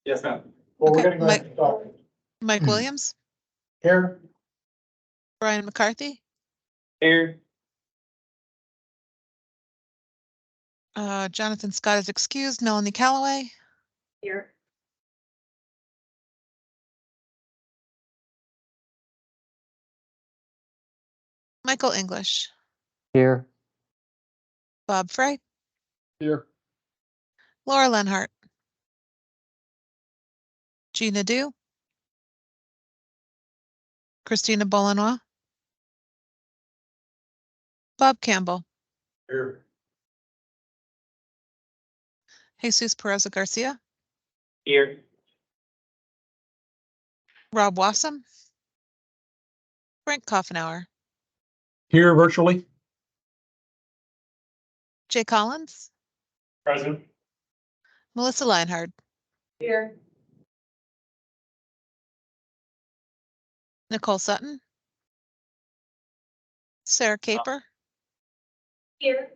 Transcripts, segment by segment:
Yes, ma'am. Well, we're Okay, gonna go ahead and start. Mike Williams, Here, Brian McCarthy, Here. Jonathan Scott is excused, Melanie Callaway, Here. Michael English, Here. Bob Frey, here, Laura Lenhart, Gina Du, Christina Bolinois, Bob Campbell, here, Jesus Perez Garcia, Here. Rob Wassam, Frank Koffenauer, here virtually. Jay Collins, Present. Melissa Leinhard, Here. Nicole Sutton, Sarah Caper, Here.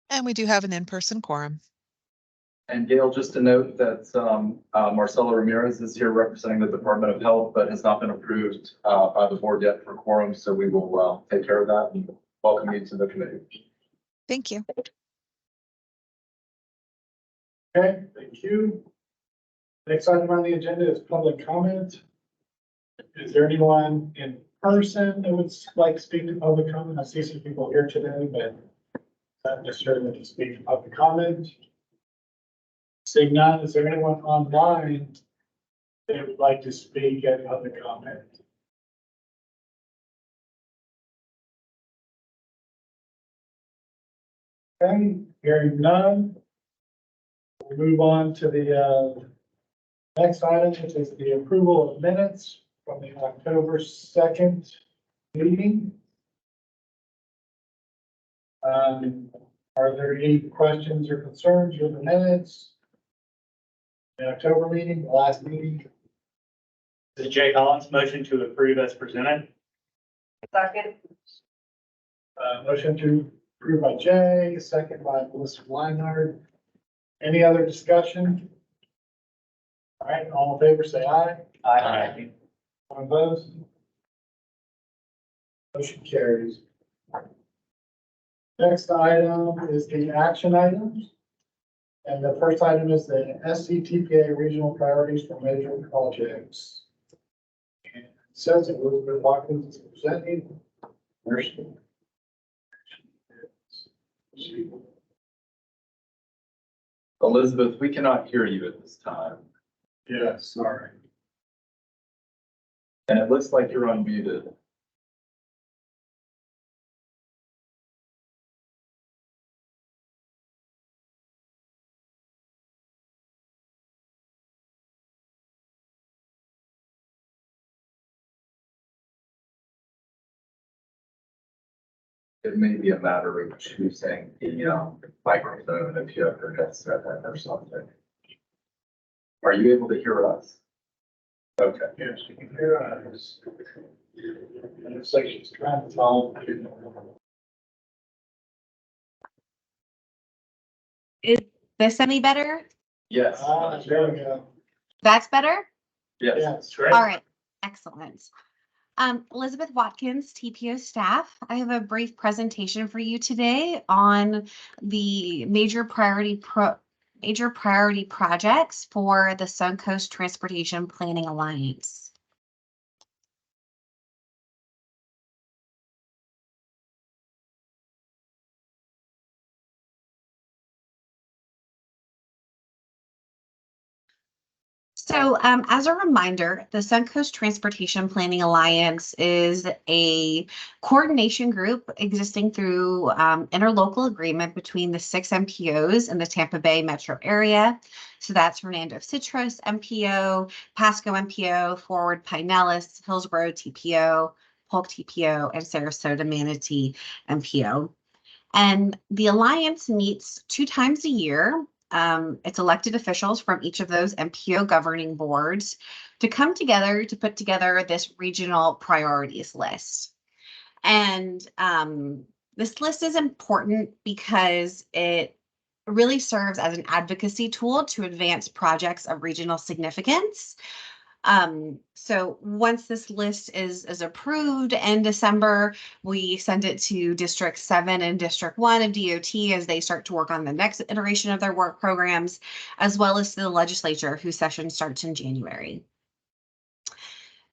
and we do have an in-person quorum. And Gail, just to note that Marcelo Ramirez is here representing the Department of Health, but has not been approved by the board yet for quorum. So we will take care of that and welcome you to the committee. Thank you. Okay, thank you. Next item on the agenda is public comment. Is there anyone in person that would like to speak to public comment? I see some people here today, but not necessarily to speak to public comment. Seeing none, is there anyone online that would like to speak at public comment? Okay, hearing none. We move on to the next item, which is the approval of minutes from the October 2nd meeting. Are there any questions or concerns with the minutes? The October meeting, the last meeting? This is Jay Collins, motion to approve as presented. Second. Motion to approve by Jay, second by Melissa Leinhard. Any other discussion? All right, all in favor, say aye. Aye. All opposed? Motion carries. Next item is the action items. And the first item is the SCTPA regional priorities for major projects. And it says that Elizabeth Watkins is presenting. Where's she? Elizabeth, we cannot hear you at this time, Yeah, sorry. and it looks like you're unmuted. It may be a matter of choosing the microphone if you have your headset in or something. Are you able to hear us? Okay. Yes, you can hear us. And it's like she's trying to follow. Is this any better? Yes. There we go. That's better? Yes. Yes. Correct. All right, excellent. Elizabeth Watkins, TPO staff. I have a brief presentation for you today on the major priority projects for the Suncoast Transportation Planning Alliance. So as a reminder, the Suncoast Transportation Planning Alliance is a coordination group existing through interlocal agreement between the 6 MPOs in the Tampa Bay metro area. So that's Hernando Citrus MPO, Pasco MPO, Forward Pinellas, Hillsborough TPO, Polk TPO, and Sarasota Manatee MPO. And the Alliance meets 2 times a year. It's elected officials from each of those MPO governing boards to come together to put together this regional priorities list. And This list is important because it really serves as an advocacy tool to advance projects of regional significance. So once this list is approved in December, we send it to District 7 and District 1 of DOT as they start to work on the next iteration of their work programs, as well as to the legislature, whose session starts in January.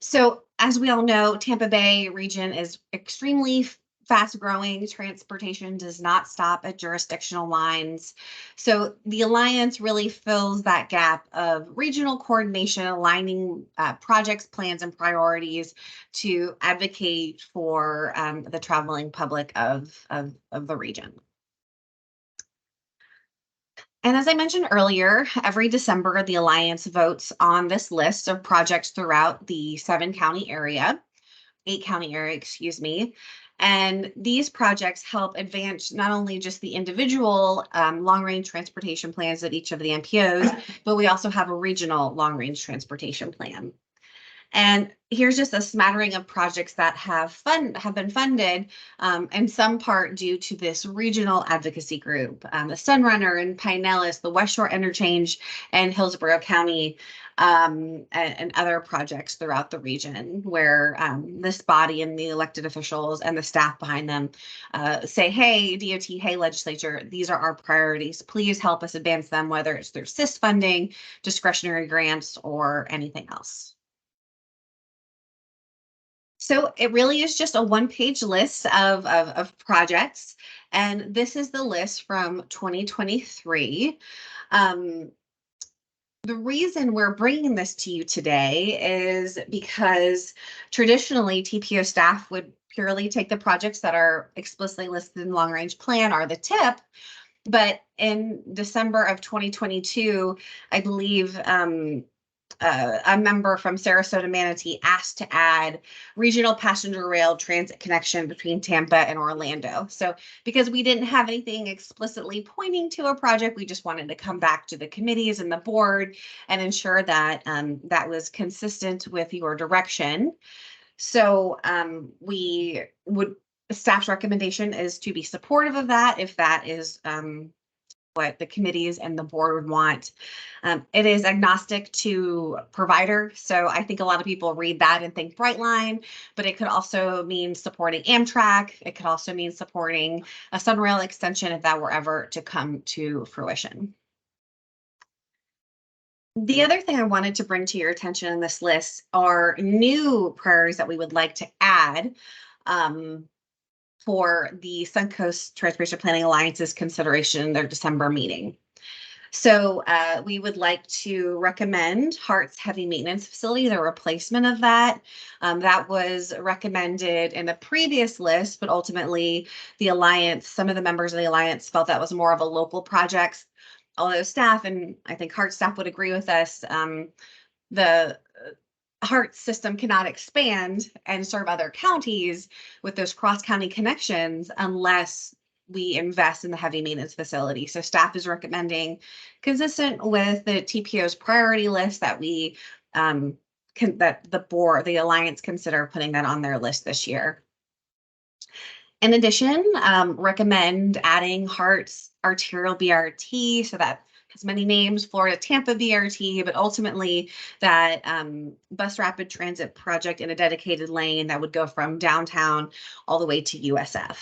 So as we all know, Tampa Bay region is extremely fast growing. Transportation does not stop at jurisdictional lines. So the Alliance really fills that gap of regional coordination, aligning projects, plans, and priorities to advocate for the traveling public of the region. And as I mentioned earlier, every December, the Alliance votes on this list of projects throughout the 8-county area, excuse me. And these projects help advance not only just the individual long-range transportation plans of each of the MPOs, but we also have a regional long-range transportation plan. And here's just a smattering of projects that have been funded in some part due to this regional advocacy group, the Sunrunner and Pinellas, the West Shore Interchange, and Hillsborough County, and other projects throughout the region where this body and the elected officials and the staff behind them say, hey, DOT, hey, legislature, these are our priorities. Please help us advance them, whether it's through SIS funding, discretionary grants, or anything else. So it really is just a one-page list of projects, and this is the list from 2023. The reason we're bringing this to you today is because traditionally TPO staff would purely take the projects that are explicitly listed in the long-range plan or the TIP, but in December of 2022, I believe a member from Sarasota Manatee asked to add regional passenger rail transit connection between Tampa and Orlando. So because we didn't have anything explicitly pointing to a project, we just wanted to come back to the committees and the board and ensure that that was consistent with your direction. So staff's recommendation is to be supportive of that if that is what the committees and the board would want. It is agnostic to provider. So I think a lot of people read that and think Brightline, but it could also mean supporting Amtrak. It could also mean supporting a Sunrail extension if that were ever to come to fruition. The other thing I wanted to bring to your attention in this list are new priorities that we would like to add for the Suncoast Transportation Planning Alliance's consideration in their December meeting. So we would like to recommend Hart's Heavy Maintenance Facility, the replacement of that. That was recommended in the previous list, but ultimately the Alliance, some of the members of the Alliance felt that was more of a local project. Although staff, and I think Hart staff would agree with us, the Hart system cannot expand and serve other counties with those cross-county connections unless we invest in the heavy maintenance facility. So staff is recommending, consistent with the TPO's priority list, that we that the Alliance consider putting that on their list this year. In addition, recommend adding Hart's arterial BRT, so that has many names, Florida Tampa BRT, but ultimately that bus rapid transit project in a dedicated lane that would go from downtown all the way to USF.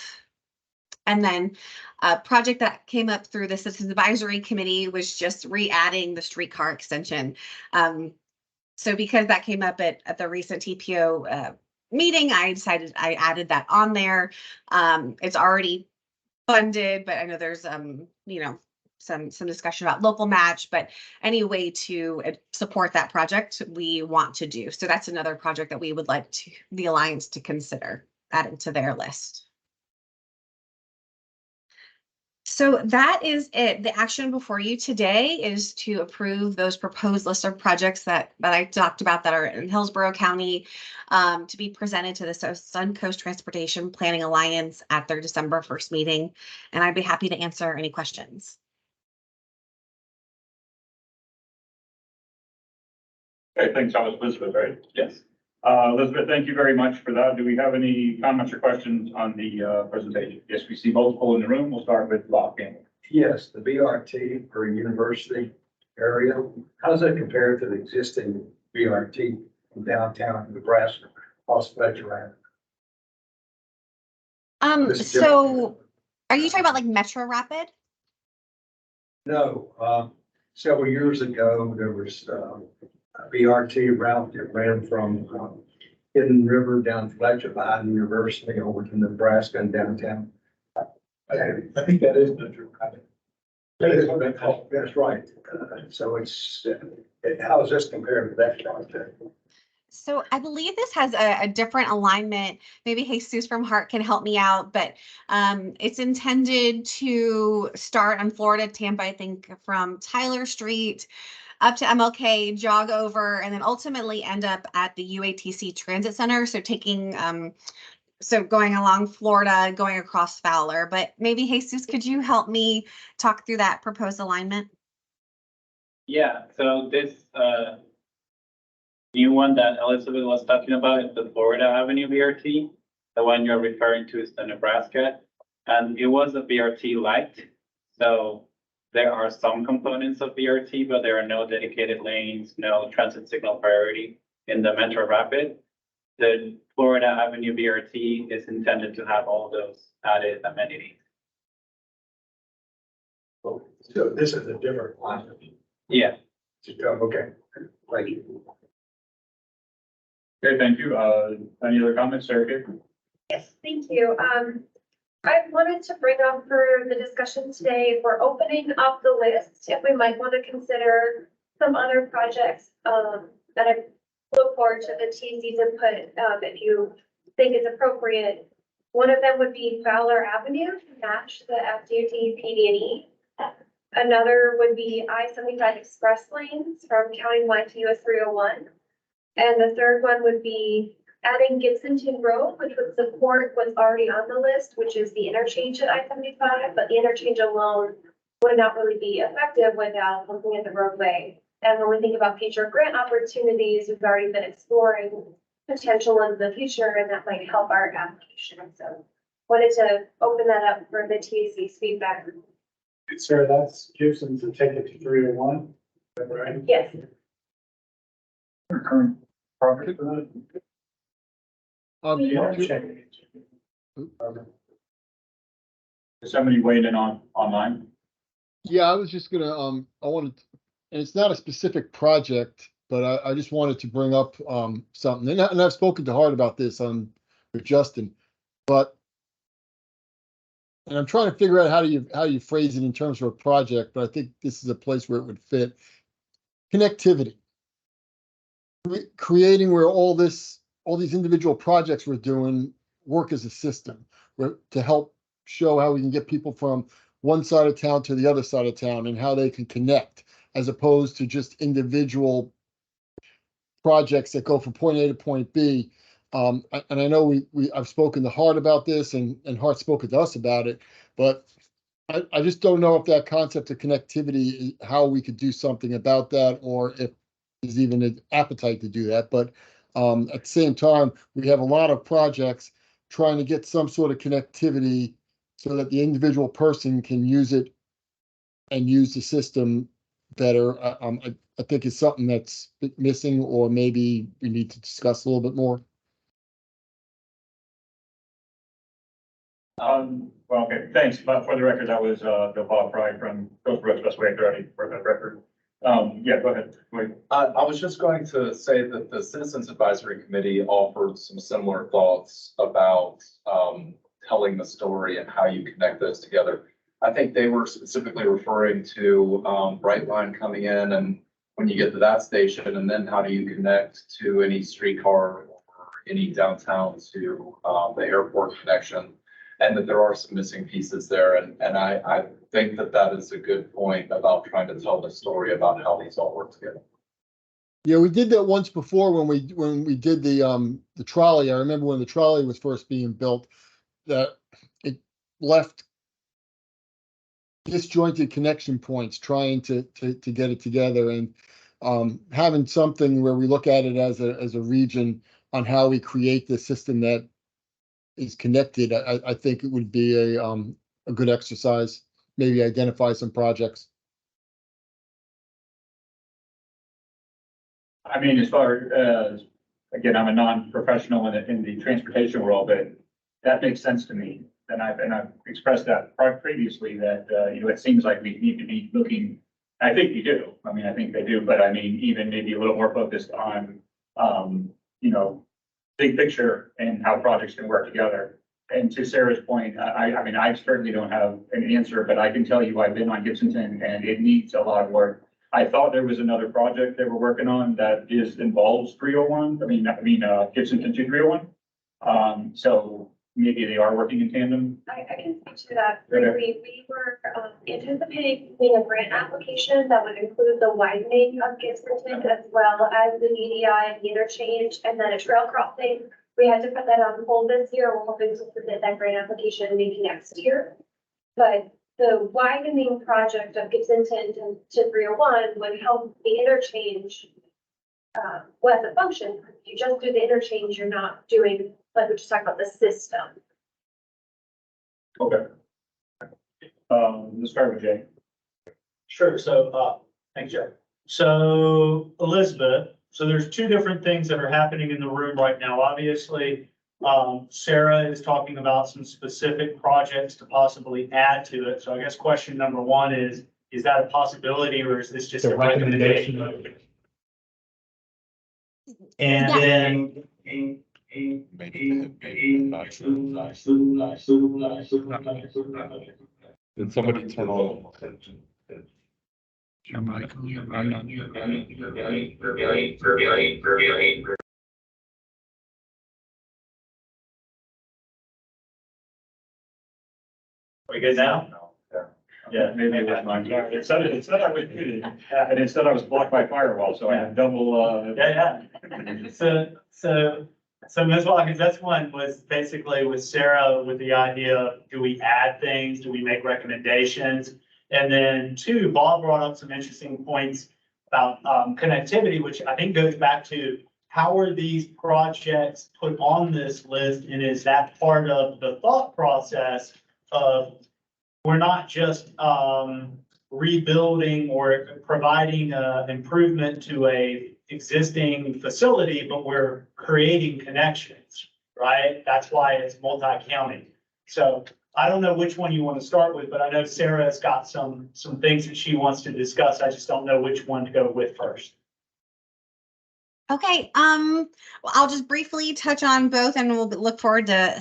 And then a project that came up through the Citizens Advisory Committee was just re-adding the streetcar extension. So because that came up at the recent TPO meeting, I decided I added that on there. It's already funded, but I know there's some discussion about local match, but any way to support that project we want to do. So that's another project that we would like the Alliance to consider adding to their list. So that is it. The action before you today is to approve those proposed list of projects that I talked about that are in Hillsborough County to be presented to the Suncoast Transportation Planning Alliance at their December 1st meeting. And I'd be happy to answer any questions. Okay, thanks, Thomas Elizabeth, right? Yes. Elizabeth, thank you very much for that. Do we have any comments or questions on the presentation? Yes, we see multiple in the room. We'll start with Bob Campbell. Yes, the BRT for university area, how does that compare to the existing BRT in downtown Nebraska, off Fletcher Ave? This is So are you talking about like Metro Rapid? No, several years ago, there was a BRT route that ran from Hidden River down Fletcher by the university over to Nebraska and downtown. I think that is Metro Rapid. That's right. So it's, how does this compare to that project? So I believe this has a different alignment. Maybe Jesus from Hart can help me out, but it's intended to start on Florida Tampa, I think from Tyler Street up to MLK, jog over, and then ultimately end up at the UATC Transit Center. So taking, so going along Florida, going across Fowler. But maybe Jesus, could you help me talk through that proposed alignment? Yeah, so this new one that Elizabeth was talking about is the Florida Avenue BRT. The one you're referring to is the Nebraska. And it was a BRT light. So there are some components of BRT, but there are no dedicated lanes, no transit signal priority in the Metro Rapid. The Florida Avenue BRT is intended to have all those added amenities. So this is a different line. Yeah. Okay, thank you. Okay, thank you. Any other comments, Eric? Yes, thank you. I wanted to bring up for the discussion today, if we're opening up the list, if we might want to consider some other projects, that I look forward to the TC's input, if you think it's appropriate. One of them would be Fowler Avenue to match the FDOT PD&E. Another would be I-75 express lanes from countywide to US 301. And the third one would be adding Gibsonton Road, which would support what's already on the list, which is the interchange at I-75, but the interchange alone would not really be effective without looking at the roadway. And when we think about future grant opportunities, we've already been exploring potential in the future, and that might help our application. So wanted to open that up for the TAC's feedback. Sarah, that's Gibson's to take it to 301, right? Yes. Current project for that? Yeah, check. Is somebody weighing in on online? Yeah, I was just gonna, I wanted, and it's not a specific project, but I just wanted to bring up, something, and I've spoken to Hart about this, with Justin, but and I'm trying to figure out how you phrase it in terms of a project, but I think this is a place where it would fit. Connectivity. Creating where all these individual projects we're doing work as a system to help show how we can get people from one side of town to the other side of town and how they can connect, as opposed to just individual projects that go from point A to point B. And I know I've spoken to Hart about this, and Hart's spoken to us about it, but I just don't know if that concept of connectivity, how we could do something about that, or if there's even an appetite to do that. But at the same time, we have a lot of projects trying to get some sort of connectivity so that the individual person can use it and use the system better. I think it's something that's missing, or maybe we need to discuss a little bit more. Well, okay, thanks. But for the record, that was Bill Bob Fry from Hillsborough Expressway Authority for the record. Yeah, go ahead. Wait. I was just going to say that the Citizens Advisory Committee offered some similar thoughts about telling the story and how you connect those together. I think they were specifically referring to Brightline coming in, and when you get to that station, and then how do you connect to any streetcar or any downtown to the airport connection, and that there are some missing pieces there. And I think that is a good point about trying to tell the story about how these all work together. Yeah, we did that once before when we did the trolley. I remember when the trolley was first being built, that it left disjointed connection points trying to get it together, and having something where we look at it as a region on how we create the system that is connected, I think it would be a good exercise, maybe identify some projects. I mean, as far as, again, I'm a non-professional in the transportation world, but that makes sense to me. And I've expressed that previously that, it seems like we need to be looking, I think we do. I mean, I think they do, but I mean, even maybe a little more focused on, big picture and how projects can work together. And to Sarah's point, I mean, I certainly don't have an answer, but I can tell you I've been on Gibsonton and it needs a lot of work. I thought there was another project they were working on that involves 301. Gibsonton to 301. So maybe they are working in tandem. I can speak to that. Okay. We were anticipating doing a grant application that would include the widening of Gibsonton as well as the DDI and the interchange and then a trail crossing. We had to put that on hold this year. We're hoping to submit that grant application maybe next year. But the widening project of Gibsonton to 301 would help the interchange as a function. If you just do the interchange, you're not doing, like we just talked about, the system. Okay. Let's start with Jay. Sure, so, thanks, Jeff. So Elizabeth, so there's two different things that are happening in the room right now. Obviously, Sarah is talking about some specific projects to possibly add to it. So I guess question number one is that a possibility or is this just a recommendation? And then. Did somebody turn on? We good now? Yeah, maybe it was mine. It said I was muted, and it said I was blocked by firewall, so I had double, Yeah. So Ms. Watkins, that's one was basically with Sarah with the idea of, do we add things? Do we make recommendations? And then two, Bob brought up some interesting points about connectivity, which I think goes back to how are these projects put on this list? And is that part of the thought process of we're not just rebuilding or providing improvement to a existing facility, but we're creating connections, right? That's why it's multi-county. So I don't know which one you want to start with, but I know Sarah's got some things that she wants to discuss. I just don't know which one to go with first. Okay, well, I'll just briefly touch on both and we'll look forward to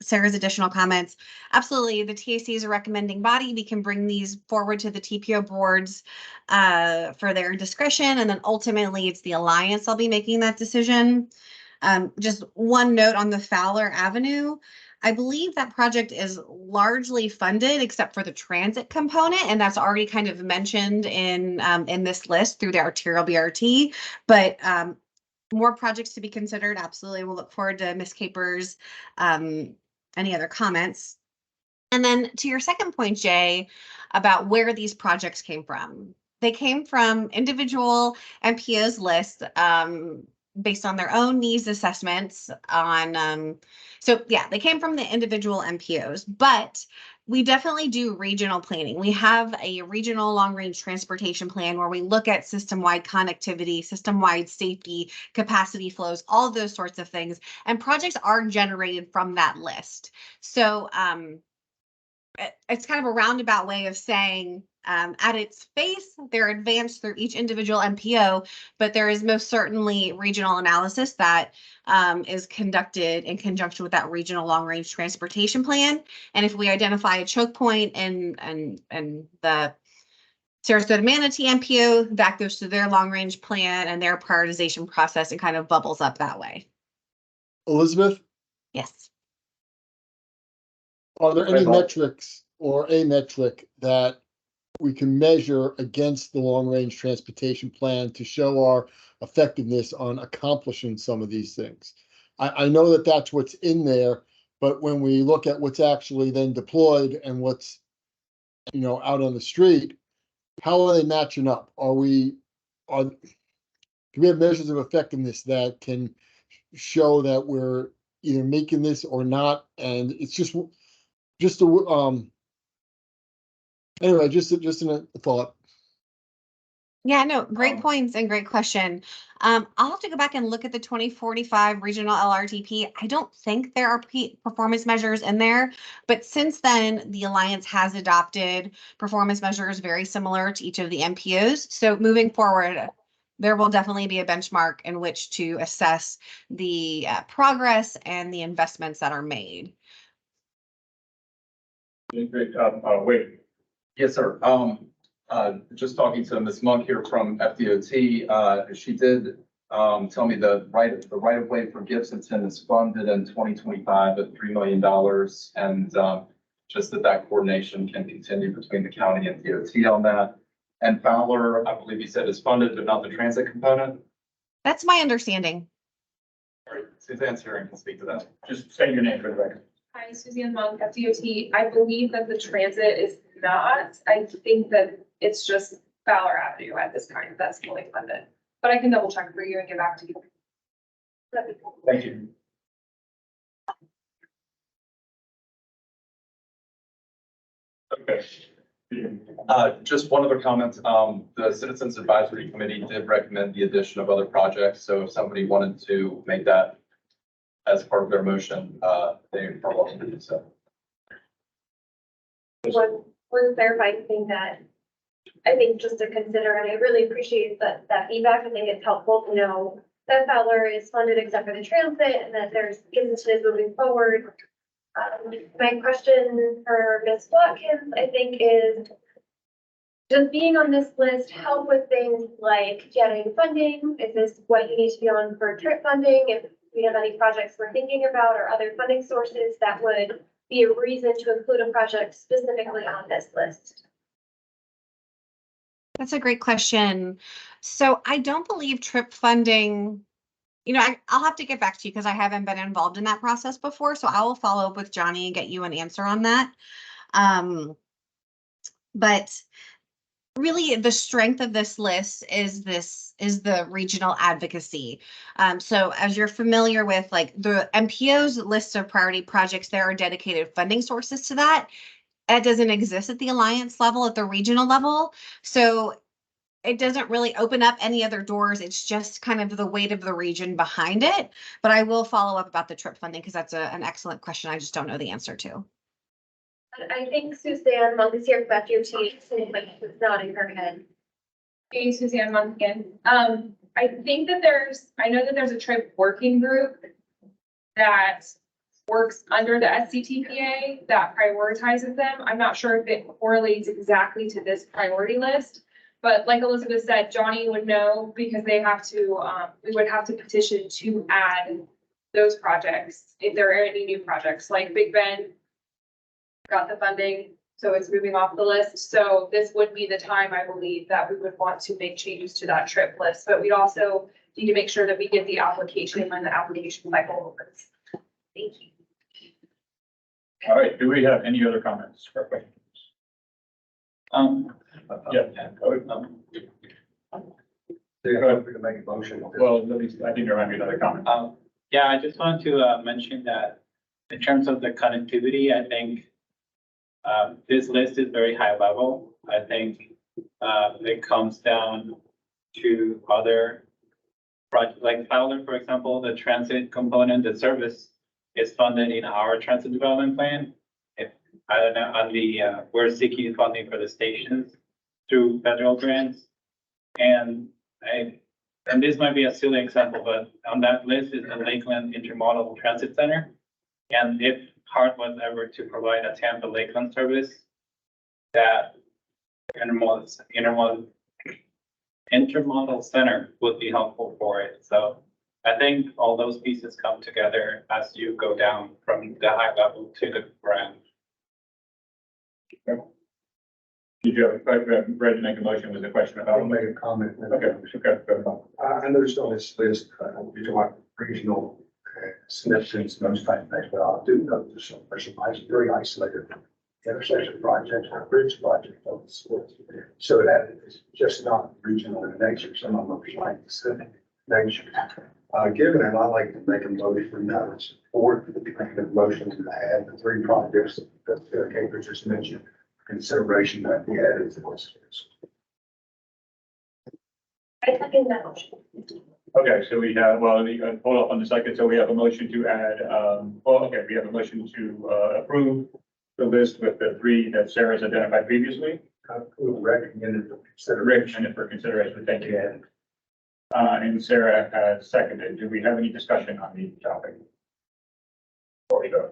Sarah's additional comments. Absolutely, the TAC is a recommending body. We can bring these forward to the TPO boards for their discretion, and then ultimately it's the alliance I'll be making that decision. Just one note on the Fowler Avenue. I believe that project is largely funded except for the transit component, and that's already kind of mentioned in this list through the arterial BRT. But more projects to be considered. Absolutely, we'll look forward to Ms. Capers' any other comments. And then to your second point, Jay, about where these projects came from. They came from individual MPO's list based on their own needs assessments on, so yeah, they came from the individual MPOs, but we definitely do regional planning. We have a regional long-range transportation plan where we look at system-wide connectivity, system-wide safety, capacity flows, all of those sorts of things. And projects are generated from that list. So it's kind of a roundabout way of saying at its face, they're advanced through each individual MPO, but there is most certainly regional analysis that is conducted in conjunction with that regional long-range transportation plan. And if we identify a choke point and the Sarasota Manatee MPO, that goes to their long-range plan and their prioritization process and kind of bubbles up that way. Elizabeth, Yes. are there any metrics or a metric that we can measure against the long-range transportation plan to show our effectiveness on accomplishing some of these things? I know that that's what's in there, but when we look at what's actually then deployed and what's, out on the street, how are they matching up? Do we have measures of effectiveness that can show that we're either making this or not, and it's just a, anyway, just a thought. Yeah, no, great points and great question. I'll have to go back and look at the 2045 regional LRTP. I don't think there are performance measures in there, but since then, the Alliance has adopted performance measures very similar to each of the MPOs. So moving forward, there will definitely be a benchmark in which to assess the progress and the investments that are made. Great, wait, Yes, sir. Just talking to Ms. Monk here from FDOT, she did tell me the right of way for Gibsonton is funded in 2025 at $3 million. And just that coordination can continue between the county and DOT on that. And Fowler, I believe you said is funded, but not the transit component. That's my understanding. All right, Suzanne's here and can speak to that. just say your name for the record. Hi, Suzanne Monk, FDOT. I believe that the transit is not. I think that it's just Fowler Avenue at this time that's fully funded. But I can double check for you and get back to you. That'd be cool. Thank you. Okay. Just one other comment. The Citizens Advisory Committee did recommend the addition of other projects. So if somebody wanted to make that as part of their motion, they are welcome to do so. One clarifying thing that I think just to consider, and I really appreciate that feedback. I think it's helpful to know that Fowler is funded except for the transit and that there's Gibsonton is moving forward. My question for Ms. Watkins, I think, is does being on this list help with things like getting funding? Is this what you need to be on for trip funding? If we have any projects we're thinking about or other funding sources that would be a reason to include a project specifically on this list? That's a great question. So I don't believe trip funding, I'll have to get back to you because I haven't been involved in that process before. So I will follow up with Johnny and get you an answer on that. But really the strength of this list is the regional advocacy. So as you're familiar with, like the MPO's list of priority projects, there are dedicated funding sources to that. That doesn't exist at the Alliance level, at the regional level. So it doesn't really open up any other doors. It's just kind of the weight of the region behind it. But I will follow up about the trip funding because that's an excellent question. I just don't know the answer to. I think Suzanne Monk is here from FDOT, like she's nodding her head. Hey, Suzanne Monk again. I think that I know that there's a trip working group that works under the SCTPA that prioritizes them. I'm not sure if it correlates exactly to this priority list, but like Elizabeth said, Johnny would know because they have to, we would have to petition to add those projects if there are any new projects, like Big Bend got the funding, so it's moving off the list. So this would be the time, I believe, that we would want to make changes to that trip list, but we'd also need to make sure that we get the application when the application cycle opens. Thank you. All right, do we have any other comments or questions? Yeah. They're happy to make a motion. Well, at least I think there might be another comment. Yeah, I just want to mention that in terms of the connectivity, I think this list is very high level. I think it comes down to other projects like Fowler, for example, the transit component, the service is funded in our transit development plan. If I don't know, on the we're seeking funding for the stations through federal grants, and this might be a silly example, but on that list is the Lakeland Intermodal Transit Center, and if HART was ever to provide a Tampa Lakeland service, that intermodal center would be helpful for it. So I think all those pieces come together as you go down from the high level to the ground. Did you have, Brad, to make a motion with a question I'll about? make a comment. Okay, go I noticed on this list, you talk about regional significance, those type of things, but I do know there's some very isolated intersection projects or bridge projects on this list. So that is just not regional in nature. Some of them are like Pacific nature. Given it, I'd like to make a motion that would support the motion to add the three projects that Cambridge just mentioned, consideration that we added to this. I second that motion. Okay, so we have, well, hold up on the second. So we have a motion to add, we have a motion to, approve the list with the three that Sarah's identified previously. Recommended for Recommended for consideration. Thank you. And Sarah has seconded. Do we have any discussion on the topic? Before we go.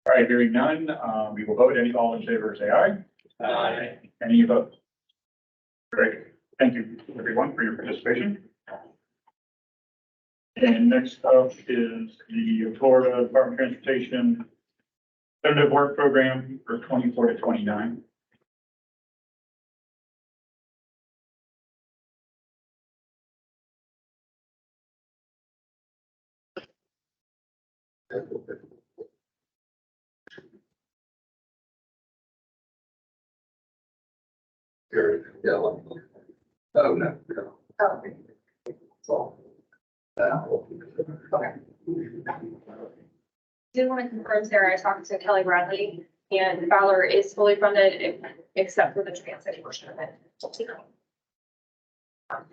All right, hearing none, we will vote. All in favor, say aye. Aye. Any opposed? Great. Thank you, everyone, for your participation. And next up is the Florida Department of Transportation Tentative Work Program for 24 to 29. Yeah. Oh, no. Oh, So. okay. Did want to confirm, Sarah, I talked to Kelly Bradley and Fowler is fully funded except for the transit portion of it.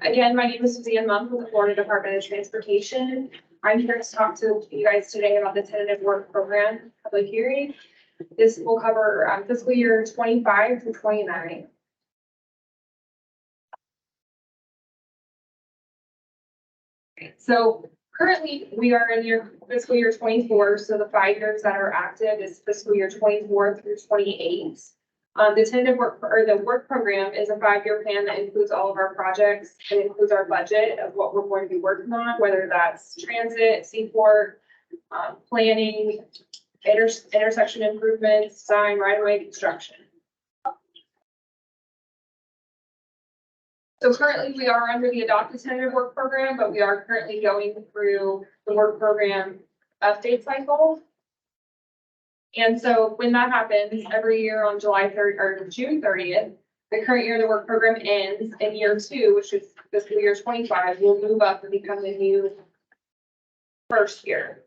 Again, my name is Suzanne Monk with the Florida Department of Transportation. I'm here to talk to you guys today about the tentative work program public hearing. This will cover fiscal year 25 through 29. So currently we are in year fiscal year 24. So the 5 years that are active is fiscal year 24 through 28. The tentative work or the work program is a 5-year plan that includes all of our projects. It includes our budget of what we're going to be working on, whether that's transit, seaport, planning, intersection improvements, design, right-of-way construction. So currently we are under the adopted tentative work program, but we are currently going through the work program update cycle. And so when that happens every year on July 3rd or June 30th, the current year the work program ends in year 2, which is fiscal year 25, will move up and become the new first year.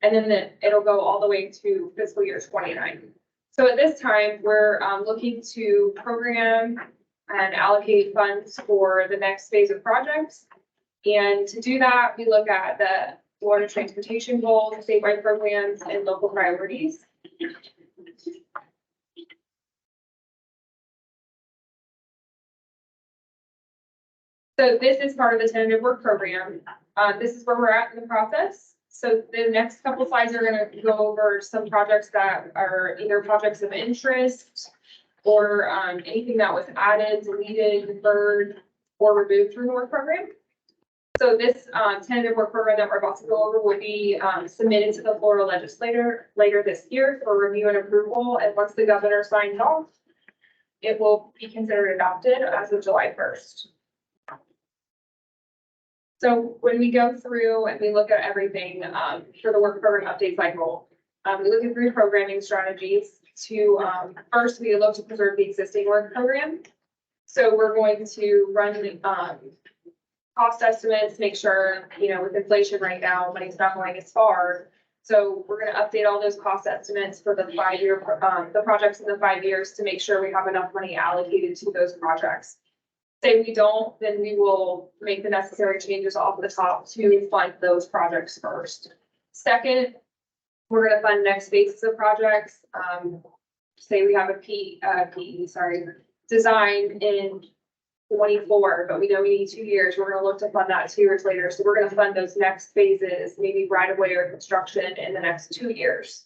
And then it'll go all the way to fiscal year 29. So at this time, we're looking to program and allocate funds for the next phase of projects. And to do that, we look at the Florida transportation goals, statewide programs, and local priorities. So this is part of the tentative work program. This is where we're at in the process. So the next couple slides are going to go over some projects that are either projects of interest or anything that was added, deleted, deferred, or removed from the work program. So this tentative work program that we're about to go over will be submitted to the Florida legislature later this year for review and approval. And once the governor signs off, it will be considered adopted as of July 1st. So when we go through and we look at everything for the work program update cycle, we look at 3 programming strategies. First, we look to preserve the existing work program. So we're going to run cost estimates, make sure, with inflation right now, money's not going as far. So we're going to update all those cost estimates for the 5-year, the projects in the 5 years to make sure we have enough money allocated to those projects. Say we don't, then we will make the necessary changes off the top to fund those projects first. Second, we're going to fund next phases of projects. Say we have a design in 24, but we know we need 2 years. We're going to look to fund that 2 years later. So we're going to fund those next phases, maybe right away or construction in the next 2 years.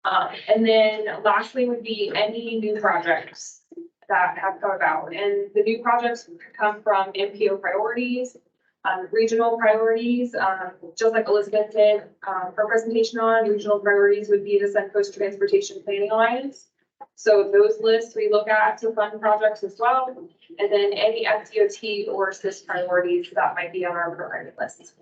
And then lastly would be any new projects that have come about. And the new projects come from MPO priorities, regional priorities, just like Elizabeth did her presentation on. Regional priorities would be the Suncoast Transportation Planning Alliance. So those lists we look at to fund projects as well. And then any FDOT or SIS priorities that might be on our programming list.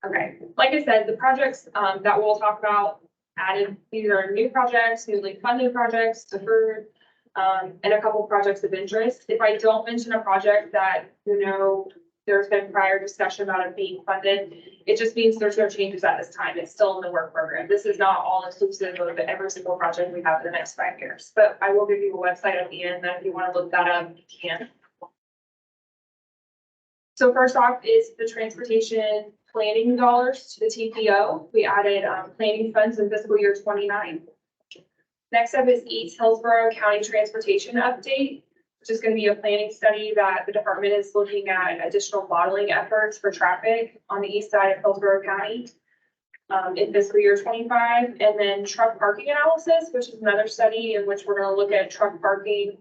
Okay, like I said, the projects that we'll talk about added, these are new projects, newly funded projects, deferred. and a couple projects of interest. If I don't mention a project that, you know, there's been prior discussion about it being funded, it just means there's no changes at this time. It's still in the work program. This is not all inclusive of every single project we have in the next 5 years, but I will give you a website at the end that if you want to look that up, you can. So first off is the transportation planning dollars to the TPO. We added planning funds in fiscal year 29. Next up is East Hillsborough County Transportation Update, which is going to be a planning study that the department is looking at additional modeling efforts for traffic on the east side of Hillsborough County in fiscal year 25. And then truck parking analysis, which is another study in which we're going to look at truck parking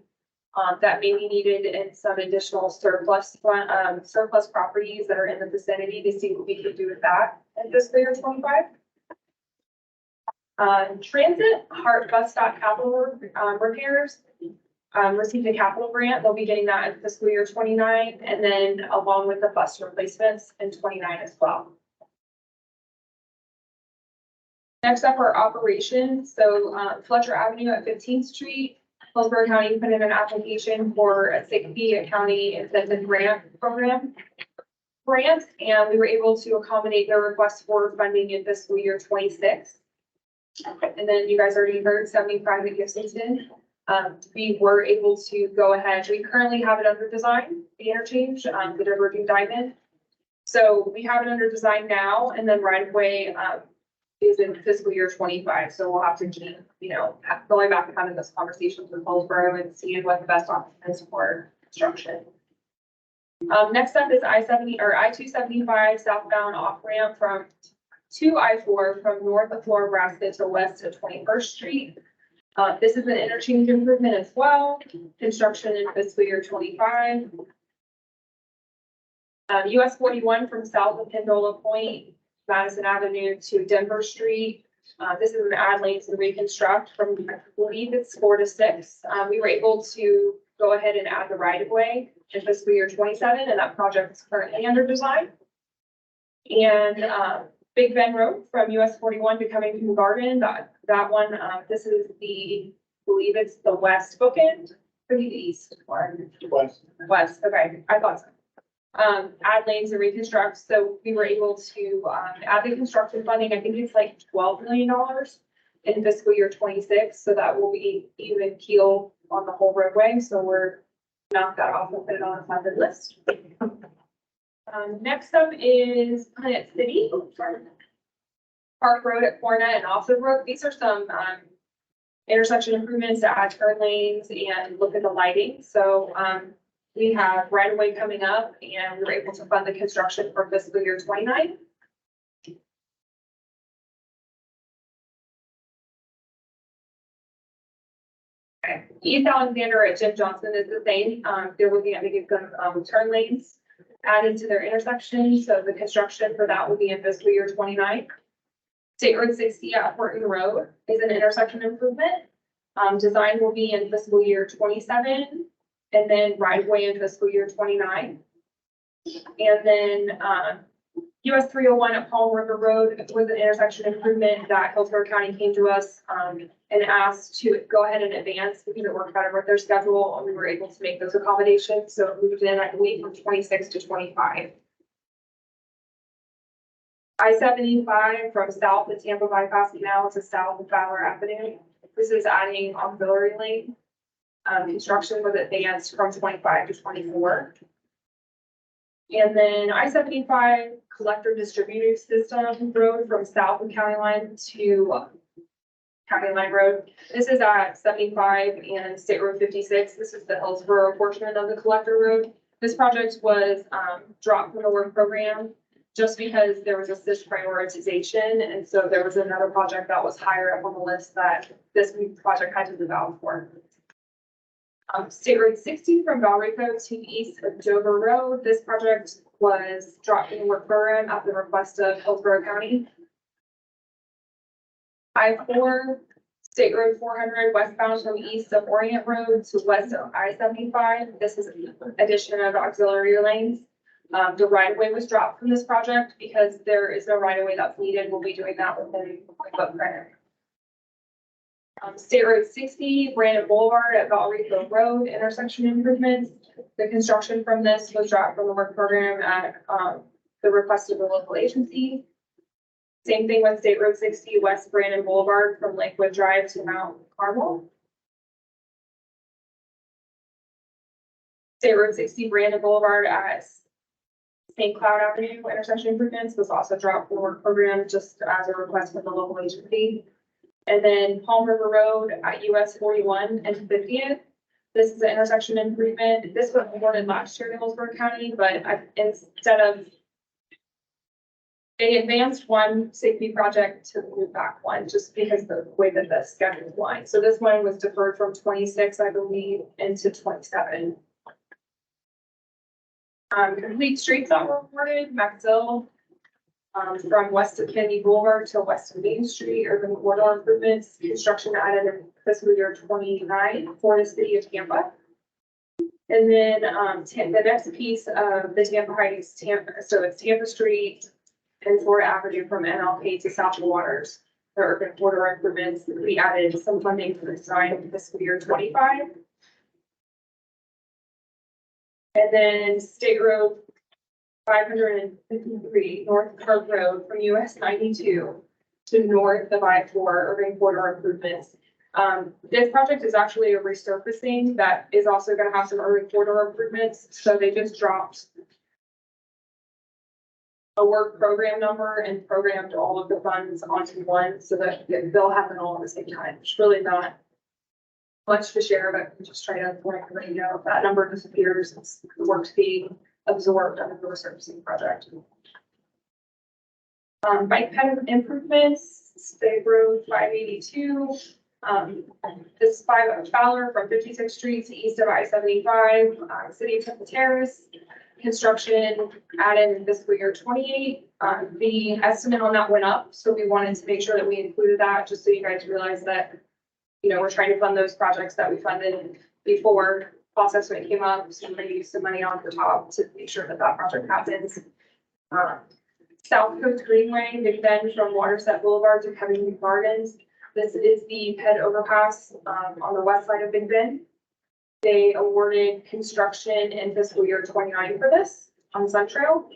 that may be needed in some additional surplus properties that are in the vicinity to see what we can do with that in fiscal year 25. Transit, Hart Bus Stop Capital repairs, received a capital grant. They'll be getting that in fiscal year 29, and then along with the bus replacements in 29 as well. Next up are operations. So Fletcher Avenue at 15th Street, Hillsborough County put in an application for a SIGFI, a county incentive grant program and we were able to accommodate their request for funding in fiscal year 26. And then you guys already heard 75 at Gibsonton. We were able to go ahead. We currently have it under design, the interchange, the diverging diamond. So we have it under design now, and then right away is in fiscal year 25. So we'll have to keep, you know, going back and having those conversations with Hillsborough and seeing what the best option is for construction. Next up is I-70 or I-275 southbound off ramp from to I-4 from north of Florida, Nebraska to west of 21st Street. This is an interchange improvement as well. Construction in fiscal year 25. US 41 from south of Pendola Point, Madison Avenue to Denver Street. This is an add lanes and reconstruct from, I believe it's 4 to 6. We were able to go ahead and add the right of way in fiscal year 27, and that project is currently under design. And Big Bend Road from US 41 to Covington Garden, that one, this is the, I believe it's the west bookend, or the east or west. Okay, I thought so. Add lanes and reconstruct. So we were able to add the construction funding. I think it's like $12 million in fiscal year 26. So that will be even keel on the whole roadway. So we're knock that off and put it on a funded list. Next up is Planet City. Park Road at Corna and Offset Road. These are some intersection improvements to add turn lanes and look at the lighting. So we have right of way coming up, and we were able to fund the construction for fiscal year 29. Okay. East Alexander at Jim Johnson is the same. They're looking at making some turn lanes added to their intersection. So the construction for that will be in fiscal year 29. State Road 60 at Horton Road is an intersection improvement. Design will be in fiscal year 27, and then right of way in fiscal year 29. And then US 301 at Palm River Road was an intersection improvement that Hillsborough County came to us and asked to go ahead and advance because it worked better with their schedule, and we were able to make those accommodations. So it moved in, I believe, from 26 to 25. I-75 from south of Tampa Bypass Canal to south of Fowler Avenue. This is adding auxiliary lane. Construction was advanced from 25 to 24. And then I-75 collector distributor system road from south of County Line to County Line Road. This is at 75 and State Road 56. This is the Hillsborough portion of the collector road. This project was dropped from the work program just because there was a SIS prioritization. And so there was another project that was higher up on the list that this project had to move out for. State Road 60 from Valrico to east of Dover Road. This project was dropped in the work program at the request of Hillsborough County. I-4, State Road 400 westbound from east of Orient Road to west of I-75. This is an addition of auxiliary lanes. The right-of-way was dropped from this project because there is no right-of-way that's needed. We'll be doing that within the footprint. State Road 60, Brandon Boulevard at Valrico Road intersection improvements. The construction from this was dropped from the work program at, the request of the local agency. Same thing with State Road 60, West Brandon Boulevard from Lakewood Drive to Mount Carmel. State Road 60, Brandon Boulevard at St. Cloud Avenue intersection improvements was also dropped from the work program just as a request from the local agency. And then Palm River Road at US 41 and 50th. This is an intersection improvement. This was awarded last year to Hillsborough County, but instead of they advanced one safety project to move back one, just because of the way that the schedule is lined. So this one was deferred from 26, I believe, into 27. Complete streets that were awarded, Maxville, from west of Kennedy Boulevard to west of Main Street, urban corridor improvements, construction added in fiscal year 29 for the city of Tampa. And then, the next piece of the Tampa Heights, so it's Tampa Street and Florida Avenue from NLK to South Waters, the urban corridor improvements. We added some funding for the design in fiscal year 25. And then State Road 553 North Park Road from US 92 to north of I-4 urban corridor improvements. This project is actually a resurfacing that is also going to have some urban corridor improvements. So they just dropped a work program number and programmed all of the funds onto one so that they'll happen all at the same time. It's really not much to share, but just try to let everybody know if that number disappears, it's the work's being absorbed under the resurfacing project. Bike path improvements, State Road 582. This is Fowler from 56th Street to east of I-75, City of Temple Terrace. Construction added in fiscal year 28. The estimate on that went up, so we wanted to make sure that we included that, just so you guys realize that, you know, we're trying to fund those projects that we funded before process when it came up. So we're going to use some money on the top to make sure that that project happens. South Coast Greenway, Big Bend from Waterset Boulevard to Covington Gardens. This is the PED overpass on the west side of Big Bend. They awarded construction in fiscal year 29 for this on Sun Trail.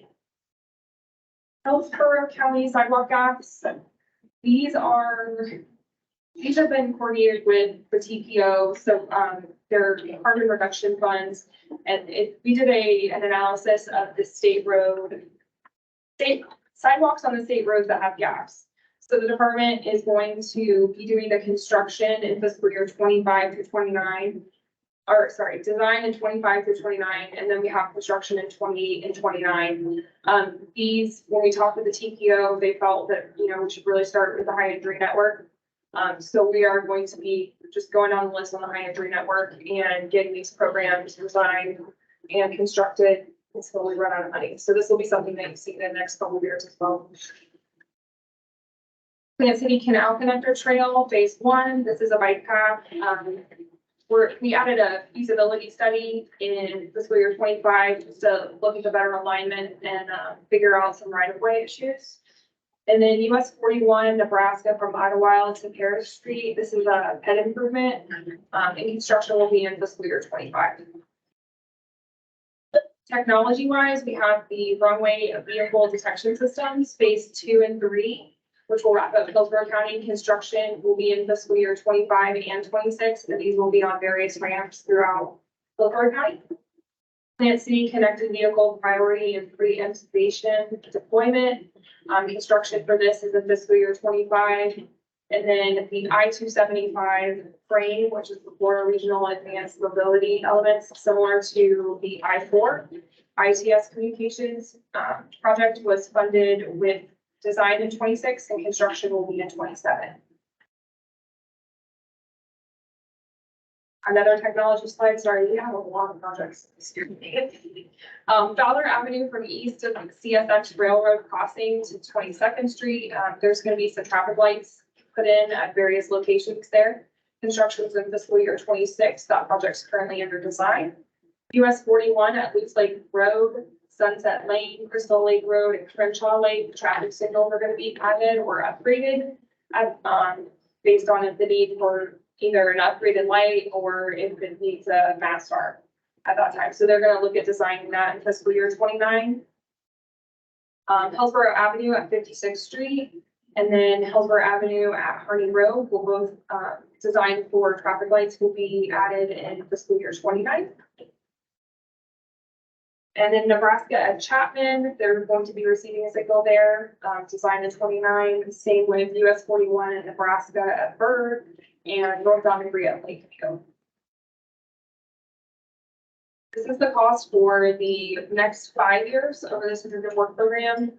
Hillsborough County sidewalk gaps. These have been coordinated with the TPO, so they're carbon reduction funds. And we did an analysis of the state sidewalks on the state roads that have gaps. So the department is going to be doing the construction in fiscal year 25 through 29. Or sorry, design in 25 through 29, and then we have construction in 28 and 29. These, when we talked with the TPO, they felt that, you know, we should really start with the high entry network. So we are going to be just going on the list on the high entry network and getting these programs designed and constructed until we run out of money. So this will be something that you see in the next couple of years as well. Plant City Canal Connector Trail, phase 1. This is a bike path. We added a feasibility study in fiscal year 25 just to look at the better alignment and figure out some right-of-way issues. And then US 41, Nebraska from Idlewild to Paris Street. This is a PED improvement, and construction will be in fiscal year 25. Technology-wise, we have the runway vehicle detection systems, phase 2 and 3. Which will wrap up Hillsborough County. Construction will be in fiscal year 25 and 26, and these will be on various ramps throughout Hillsborough County. Plant City Connected Vehicle Priority and Pre-Intubation Deployment. Construction for this is in fiscal year 25. And then the I-275 frame, which is the Florida Regional Advanced Mobility Elements, similar to the I-4. ITS Communications project was funded with design in 26 and construction will be in 27. Another technology slide, sorry, we have a lot of projects. Fowler Avenue from east of CSX Railroad crossing to 22nd Street. There's going to be some traffic lights put in at various locations there. Construction is in fiscal year 26. That project's currently under design. US 41 at Leech Lake Road, Sunset Lane, Crystal Lake Road, and Crenshaw Lake, the traffic signals are going to be added or upgraded. based on if the need for either an upgraded light or if it needs a mast arm at that time. So they're gonna look at designing that in fiscal year 29. Hillsborough Avenue at 56th Street, and then Hillsborough Avenue at Harding Road will both, designed for traffic lights will be added in fiscal year 29. And then Nebraska at Chapman, they're going to be receiving a signal there, designed in 29. Same with US 41 at Nebraska at Bird and North Boundary at Lakeview. This is the cost for the next 5 years over the Superintendent Work Program.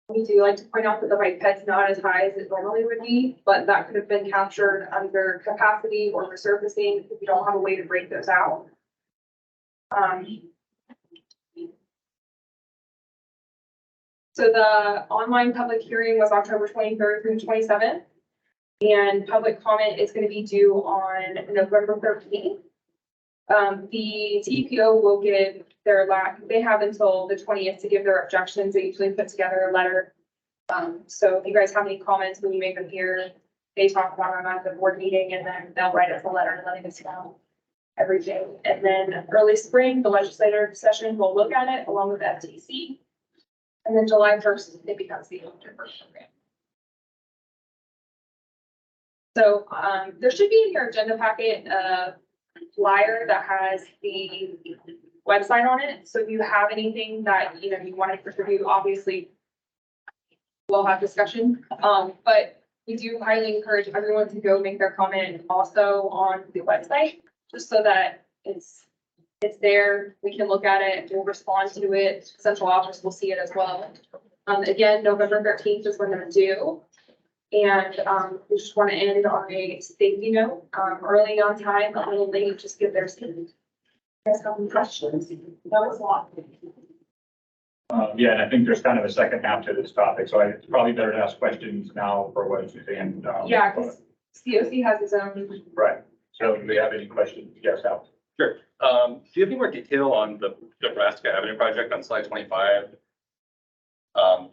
We do like to point out that the bike ped's not as high as it normally would be, but that could have been captured under capacity or resurfacing if you don't have a way to break those out. So the online public hearing was October 23rd through 27th. And public comment is going to be due on November 13th. The TPO will give their they have until the 20th to give their objections. They usually put together a letter. So if you guys have any comments when you make them here, they talk about them at the board meeting and then they'll write us a letter letting us know everything. And then early spring, the legislative session will look at it along with the FTC. And then July 1st, it becomes the October program. So there should be in your agenda packet a flyer that has the website on it. So if you have anything that you want to contribute, obviously we'll have discussion. But we do highly encourage everyone to go make their comment also on the website, just so that it's there. We can look at it. We'll respond to it. Central office will see it as well. Again, November 13th is when they're due. And we just want to end on a safety note, early on time, a little late, just get their seat. You guys have any questions? That was a lot. Yeah, and I think there's kind of a second half to this topic, so it's probably better to ask questions now for what you think. Yeah, because COC has its own. Right. So do we have any questions? Yes, Al. Sure. Do you have any more detail on the Nebraska Avenue project on slide 25?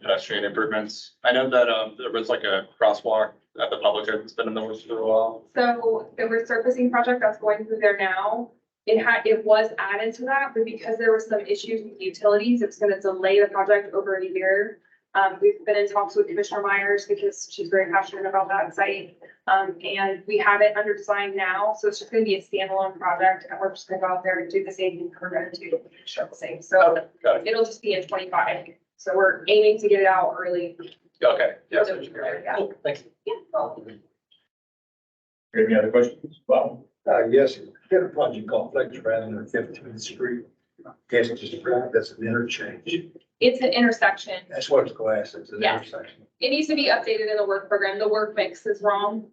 Pedestrian improvements. I know that there was like a crosswalk at the public that's been in the works for a while. So the resurfacing project that's going through there now, it was added to that, but because there were some issues with utilities, it's going to delay the project over a year. We've been in talks with Commissioner Myers because she's very passionate about that site. And we have it under design now, so it's just going to be a standalone project, and we're just going to go out there and do the same we're going to do surfacing. So it'll just be in 25. So we're aiming to get it out early. Okay. Yes. Yeah. Cool. Thanks. Yeah. Any other questions? Well, Yes, get a project called Flex rather than 15th Street. Guess it's just that's an interchange. It's an intersection. That's what it's glass, it's an Yes. intersection. It needs to be updated in the work program. The work mix is wrong.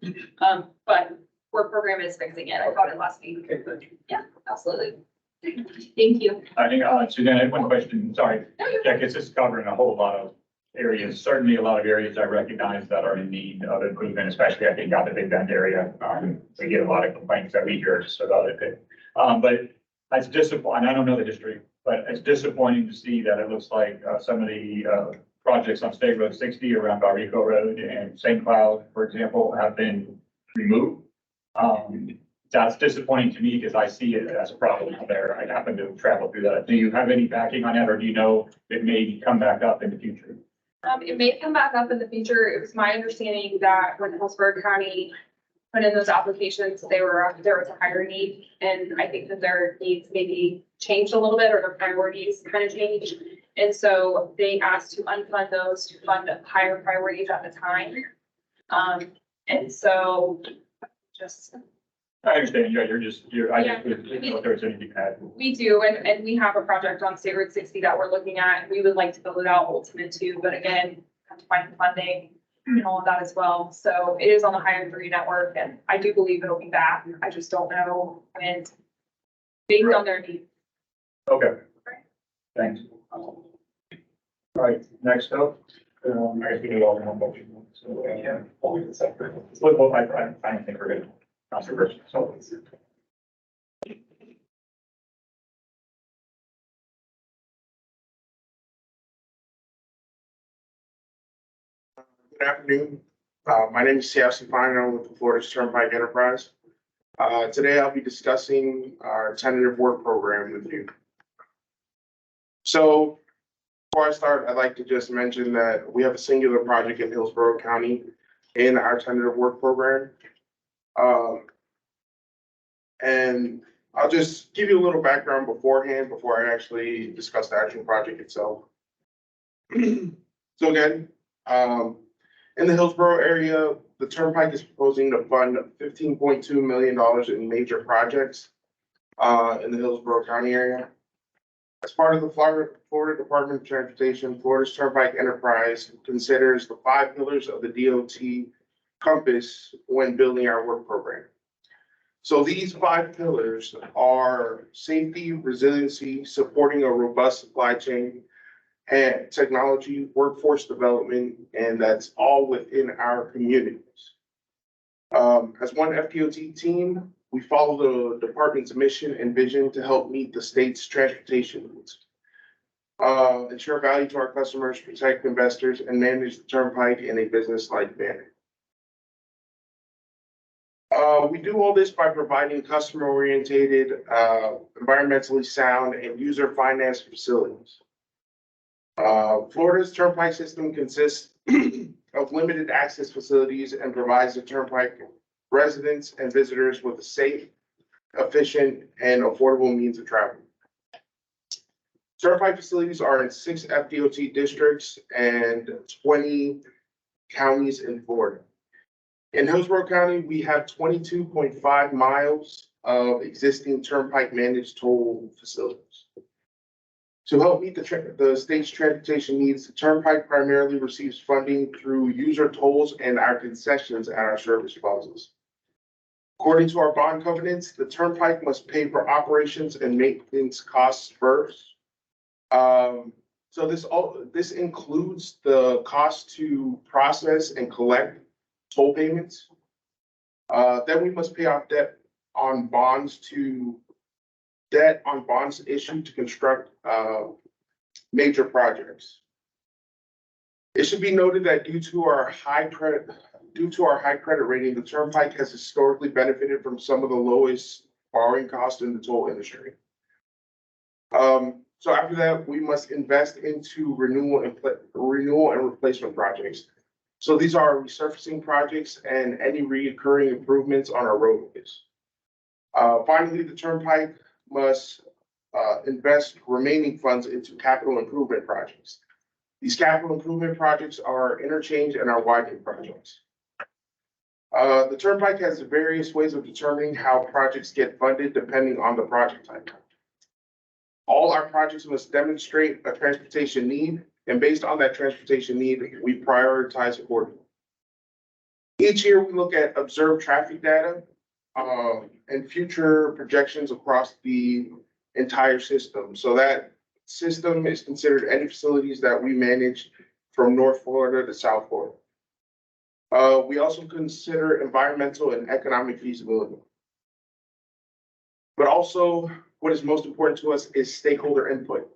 But work program is fixing it. I got it last week. Okay, thank you. Yeah, absolutely. Thank you. I think, Suzanne, I had one question. Sorry. No, you're Yeah, because this is covering a whole lot of areas, certainly a lot of areas I recognize that are in need of improvement, especially I think out the Big Bend area. We get a lot of complaints every year just about it. But it's disappointing. I don't know the district, but it's disappointing to see that it looks like some of the projects on State Road 60 around Barrico Road and St. Cloud, for example, have been removed. That's disappointing to me because I see it as a problem there. I happen to travel through that. Do you have any backing on that, or do you know it may come back up in the future? It may come back up in the future. It was my understanding that when Hillsborough County put in those applications, there was a higher need. And I think that their needs maybe changed a little bit, or their priorities kind of changed. And so they asked to unfund those to fund higher priorities at the time. And so just. I understand. Yeah, I didn't know if there was anything to add. We do, and we have a project on State Road 60 that we're looking at. We would like to build it out ultimate too, but again, have to find the funding and all of that as well. So it is on the Highway 3 network, and I do believe it'll be back. I just don't know when, based on their needs. Okay. Thanks. All right, next up, I guess we do all in one motion. So, yeah. Well, I don't think we're good. Controversial. So. Good afternoon. My name is Sebastian Fine, and I'm with the Florida Turnpike Enterprise. Today I'll be discussing our tentative work program with you. So before I start, I'd like to just mention that we have a singular project in Hillsborough County in our tentative work program. And I'll just give you a little background beforehand before I actually discuss the actual project itself. So again, in the Hillsborough area, the Turnpike is proposing to fund $15.2 million in major projects in the Hillsborough County area. As part of the Florida Department of Transportation, Florida's Turnpike Enterprise considers the 5 pillars of the DOT compass when building our work program. So these 5 pillars are safety, resiliency, supporting a robust supply chain, and technology, workforce development, and that's all within our communities. As one FDOT team, we follow the department's mission and vision to help meet the state's transportation needs, ensure value to our customers, protect investors, and manage the Turnpike in a business-like manner. We do all this by providing customer-oriented, environmentally sound, and user-financed facilities. Florida's Turnpike system consists of limited access facilities and provides the Turnpike residents and visitors with a safe, efficient, and affordable means of travel. Turnpike facilities are in 6 FDOT districts and 20 counties in Florida. In Hillsborough County, we have 22.5 miles of existing Turnpike managed toll facilities. To help meet the state's transportation needs, the Turnpike primarily receives funding through user tolls and our concessions at our service plazas. According to our bond covenants, the Turnpike must pay for operations and maintenance costs first. So this includes the cost to process and collect toll payments. Then we must pay off debt on bonds issued to construct major projects. It should be noted that due to our high credit rating, the Turnpike has historically benefited from some of the lowest borrowing costs in the toll industry. So after that, we must invest into renewal and replacement projects. So these are resurfacing projects and any recurring improvements on our roadways. Finally, the Turnpike must invest remaining funds into capital improvement projects. These capital improvement projects are interchange and our widening projects. The Turnpike has various ways of determining how projects get funded depending on the project type. All our projects must demonstrate a transportation need, and based on that transportation need, we prioritize accordingly. Each year, we look at observed traffic data and future projections across the entire system. So that system is considered any facilities that we manage from North Florida to South Florida. We also consider environmental and economic feasibility. But also, what is most important to us is stakeholder input.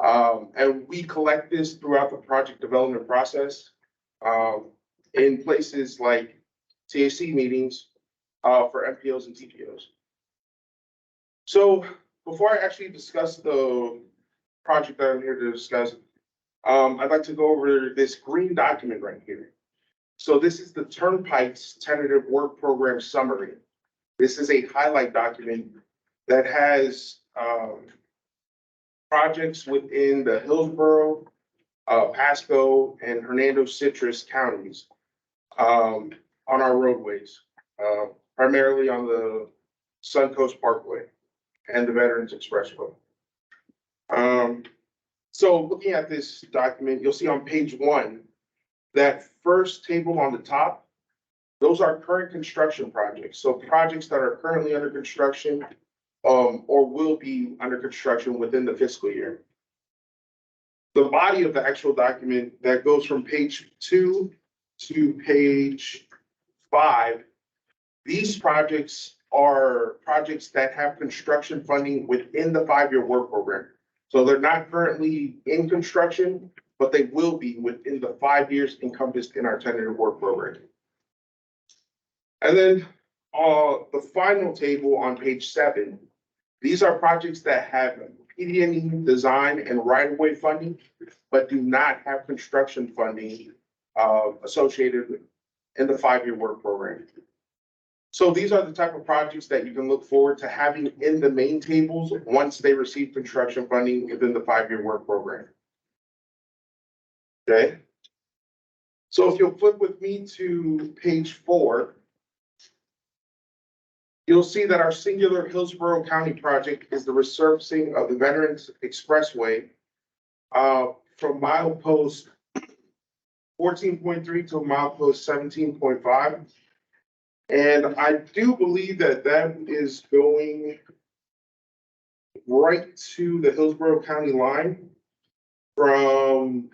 And we collect this throughout the project development process in places like TAC meetings for MPOs and TPOs. So before I actually discuss the project that I'm here to discuss, I'd like to go over this green document right here. So this is the Turnpike's tentative work program summary. This is a highlight document that has projects within the Hillsborough, Pasco, and Hernando Citrus counties on our roadways, primarily on the Suncoast Parkway and the Veterans Expressway. So looking at this document, you'll see on page 1, that first table on the top, those are current construction projects. So projects that are currently under construction or will be under construction within the fiscal year. The body of the actual document that goes from page 2 to page 5, these projects are projects that have construction funding within the 5-year work program. So they're not currently in construction, but they will be within the 5 years encompassed in our tentative work program. And then, the final table on page 7, these are projects that have PD&E design and right-of-way funding, but do not have construction funding, associated in the 5-year work program. So these are the type of projects that you can look forward to having in the main tables once they receive construction funding within the 5-year work program. Okay. So if you'll flip with me to page 4, you'll see that our singular Hillsborough County project is the resurfacing of the Veterans Expressway from milepost 14.3 to milepost 17.5. And I do believe that that is going right to the Hillsborough County line from,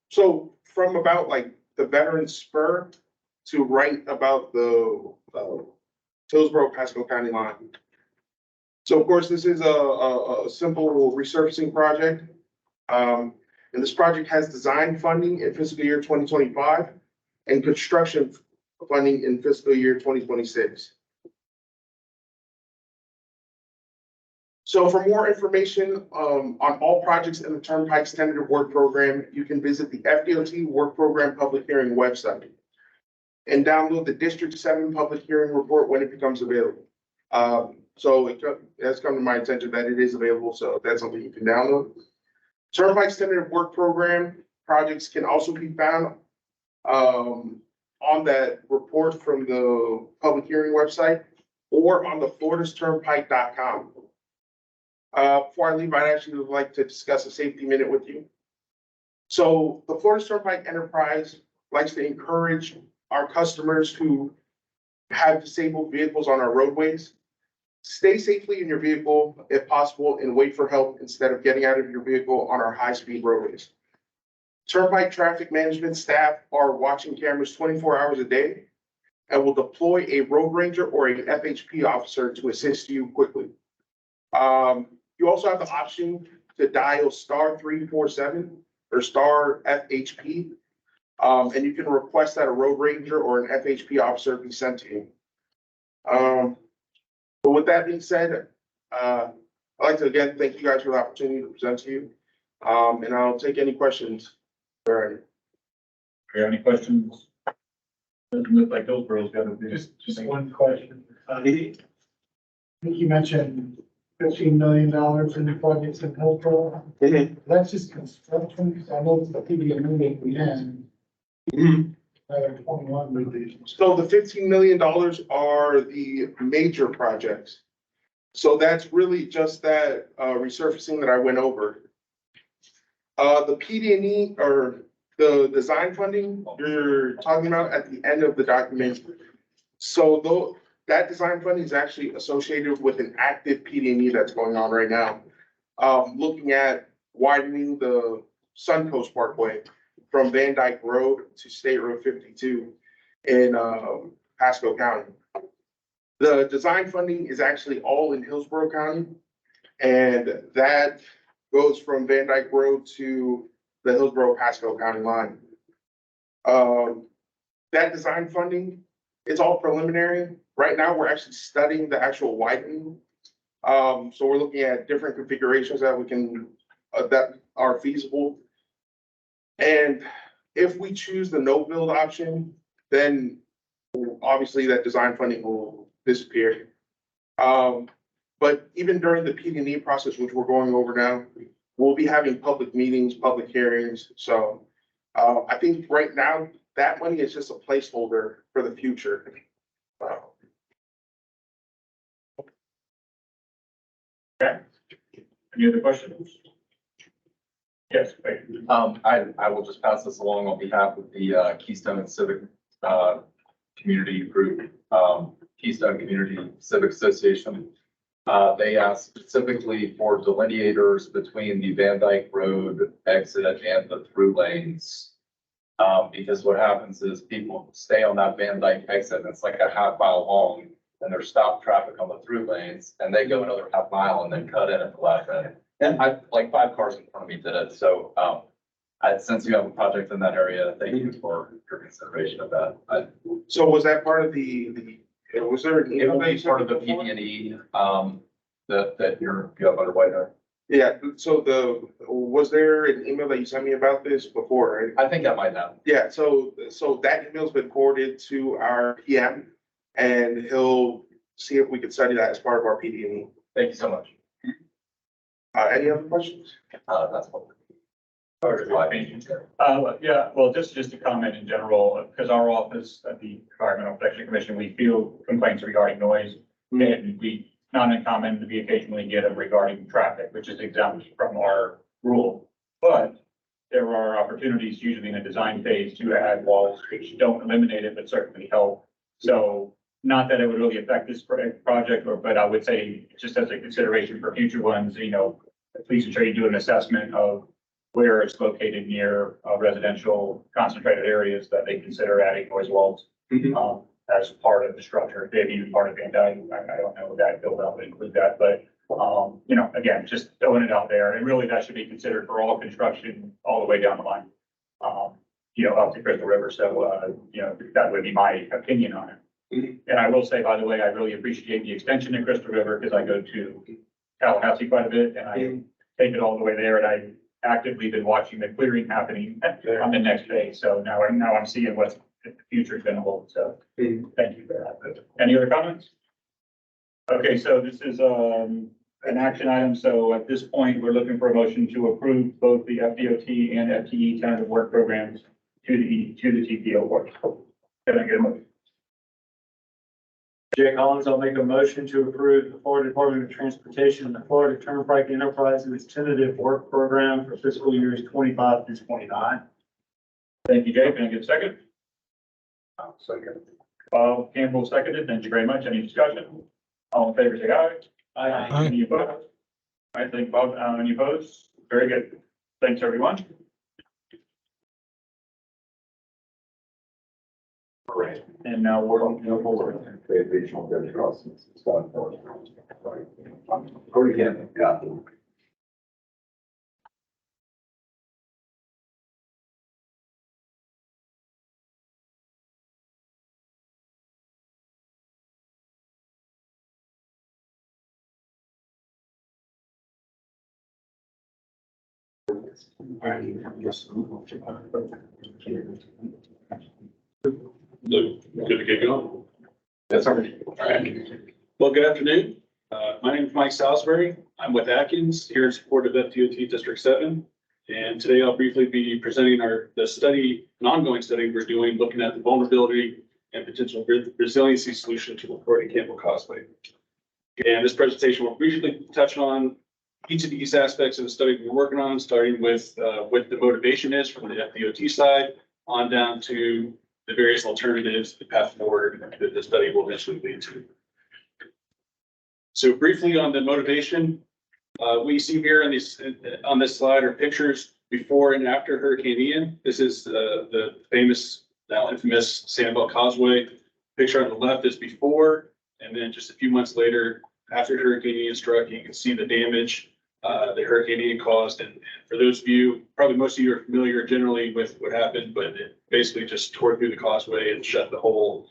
so from about like the Veterans Spur to right about the Hillsborough Pasco County line. So of course, this is a simple resurfacing project. And this project has design funding in fiscal year 2025 and construction funding in fiscal year 2026. So for more information on all projects in the Turnpike's tentative work program, you can visit the FDOT Work Program Public Hearing website and download the District 7 Public Hearing Report when it becomes available. So it has come to my attention that it is available, so that's something you can download. Turnpike's tentative work program projects can also be found on that report from the public hearing website or on the floridasturnpike.com. Before I leave, I'd actually like to discuss a safety minute with you. So the Florida Turnpike Enterprise likes to encourage our customers who have disabled vehicles on our roadways. Stay safely in your vehicle if possible and wait for help instead of getting out of your vehicle on our high-speed roadways. Turnpike traffic management staff are watching cameras 24 hours a day and will deploy a road ranger or an FHP officer to assist you quickly. You also have the option to dial *347 or star FHP, and you can request that a road ranger or an FHP officer be sent to you. But with that being said, I'd like to again thank you guys for the opportunity to present to you, and I'll take any questions. All right. Do you have any questions? Doesn't look like Hillsborough's got a big. Just one question. I think you mentioned $15 million in the projects in Hillsborough. That's just construction, because I know it's the PD at the end. 21 million. So the $15 million are the major projects. So that's really just that resurfacing that I went over. The PD&E or the design funding you're talking about at the end of the document. So though that design funding is actually associated with an active PD&E that's going on right now. Looking at widening the Suncoast Parkway from Van Dyke Road to State Road 52 in Pasco County. The design funding is actually all in Hillsborough County, and that goes from Van Dyke Road to the Hillsborough Pasco County line. That design funding, it's all preliminary. Right now, we're actually studying the actual widening. So we're looking at different configurations that we can that are feasible. And if we choose the no build option, then obviously that design funding will disappear. But even during the PD&E process, which we're going over now, we'll be having public meetings, public hearings. So I think right now that money is just a placeholder for the future. Okay. Any other questions? Yes, wait. I will just pass this along on behalf of the Keystone Civic Community Group, Keystone Community Civic Association. They asked specifically for delineators between the Van Dyke Road exit and the through lanes. Because what happens is people stay on that Van Dyke exit, and it's like a half mile long, and there's stop traffic on the through lanes, and they go another half mile and then cut in at the left end. And like 5 cars in front of me did it, so Since you have a project in that area, thank you for your consideration of that. So was that part of was there an It email will that be you part sent of the before? PP&E, that you have underway there. Yeah, so was there an email that you sent me about this before, right? I think I might have. Yeah, so that email's been forwarded to our PM and he'll see if we can study that as part of our PD&E. Thank you so much. Any other questions? That's what. Yeah, well, just a comment in general, because our office at the Environmental Protection Commission, we field complaints regarding noise. And we, not uncommon, we occasionally get them regarding traffic, which is exempt from our rule. But there are opportunities usually in the design phase to add walls, which don't eliminate it, but certainly help. So not that it would really affect this project, but I would say just as a consideration for future ones, please ensure you do an assessment of where it's located near residential concentrated areas that they consider adding noise walls. As part of the structure, maybe even part of Van Dyke. I don't know that build out would include that, but, again, just throwing it out there, and really that should be considered for all construction all the way down the line. Up to Crystal River. So, that would be my opinion on it. And I will say, by the way, I really appreciate the extension in Crystal River because I go to Tallahassee quite a bit and I take it all the way there, and I actively been watching the clearing happening on the next phase. So now I'm seeing what the future is going to hold. So thank you for that. Any other comments? Okay, so this is an action item. So at this point, we're looking for a motion to approve both the FDOT and FTE tentative work programs to the TPO work. Can I get a motion? Jay Collins, I'll make a motion to approve the Florida Department of Transportation and the Florida Turnpike Enterprise's tentative work program for fiscal years 25 through 29. Thank you, Jay. Can I get a second? Second. Bob Campbell seconded. Thank you very much. Any discussion? All in favor, say aye. Aye. Any opposed? I think Bob, any opposed? Very good. Thanks, everyone. Right. And now we're on the board. Additional good crossings. Or again, yeah. Good to get going. Yes, sir. All right. Well, good afternoon. My name is Mike Salisbury. I'm with Atkins here in support of FDOT District 7. And today I'll briefly be presenting the study, an ongoing study we're doing, looking at the vulnerability and potential resiliency solution to the Florida Campbell Causeway. And this presentation will briefly touch on each of these aspects of the study we're working on, starting with what the motivation is from the FDOT side on down to the various alternatives, the path forward that the study will eventually lead to. So briefly on the motivation, we see here on this slide are pictures before and after Hurricane Ian. This is the famous, now infamous Sanibel Causeway. Picture on the left is before, and then just a few months later, after Hurricane Ian struck, you can see the damage that Hurricane Ian caused. And for those of you, probably most of you are familiar generally with what happened, but it basically just tore through the causeway and shut the whole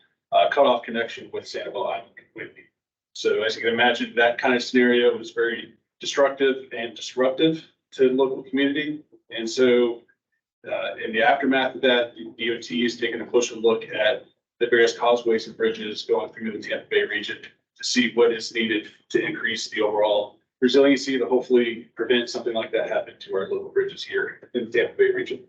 cut off connection with Sanibel Island completely. So as you can imagine, that kind of scenario was very destructive and disruptive to the local community. And so in the aftermath of that, DOT is taking a closer look at the various causeways and bridges going through the Tampa Bay region to see what is needed to increase the overall resiliency to hopefully prevent something like that happening to our local bridges here in the Tampa Bay region.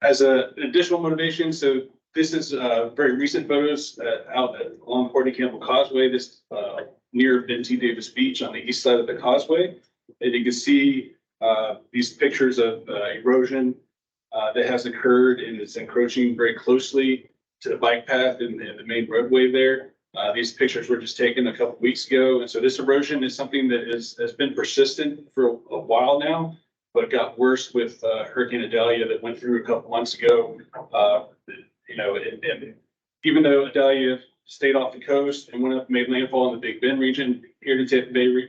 As an additional motivation, so this is very recent photos out along Courtney Campbell Causeway, this near Ben T. Davis Beach on the east side of the causeway. And you can see these pictures of erosion that has occurred and is encroaching very closely to the bike path and the main roadway there. These pictures were just taken a couple of weeks ago. And so this erosion is something that has been persistent for a while now, but it got worse with Hurricane Idalia that went through a couple months ago. And even though Idalia stayed off the coast and went up, made landfall in the Big Bend region here to Tampa Bay,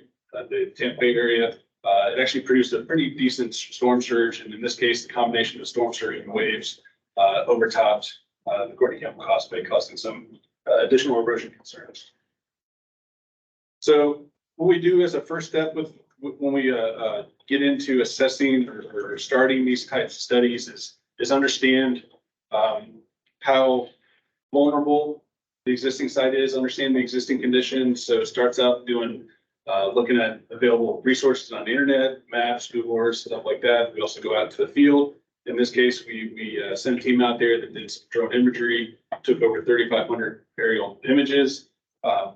the Tampa Bay area, it actually produced a pretty decent storm surge, and in this case, the combination of storm surge and waves overtopped the Courtney Campbell Causeway, causing some additional erosion concerns. So what we do as a first step when we get into assessing or starting these types of studies is understand how vulnerable the existing site is, understand the existing conditions. So it starts out doing looking at available resources on the internet, maps, Google Earth, stuff like that. We also go out to the field. In this case, we sent a team out there that did some drone imagery, took over 3,500 aerial images.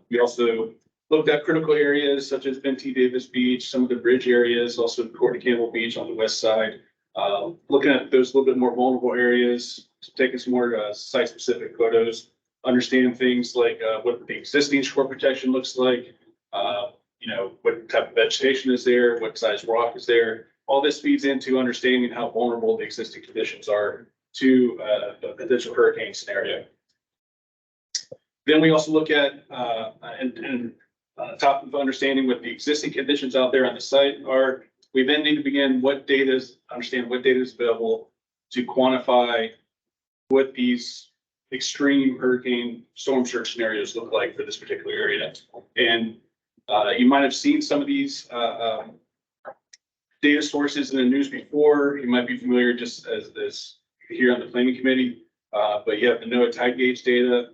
We also looked at critical areas such as Ben T. Davis Beach, some of the bridge areas, also Courtney Campbell Beach on the west side. Looking at those little bit more vulnerable areas, taking some more site-specific photos, understand things like what the existing shore protection looks like, what type of vegetation is there, what size rock is there. All this feeds into understanding how vulnerable the existing conditions are to a potential hurricane scenario. Then we also look at, and on top of understanding what the existing conditions out there on the site are, we then need to begin understand what data is available to quantify what these extreme hurricane storm surge scenarios look like for this particular area. And you might have seen some of these data sources in the news before. You might be familiar just as here on the planning committee, but you have the NOAA tide gauge data,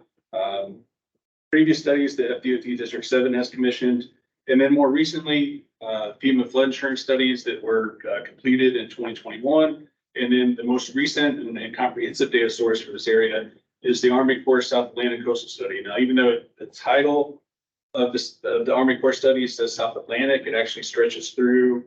previous studies that FDOT District 7 has commissioned, and then more recently, FEMA flood insurance studies that were completed in 2021. And then the most recent and comprehensive data source for this area is the Army Corps South Atlantic Coastal Study. Now, even though the title of the Army Corps study says South Atlantic, it actually stretches through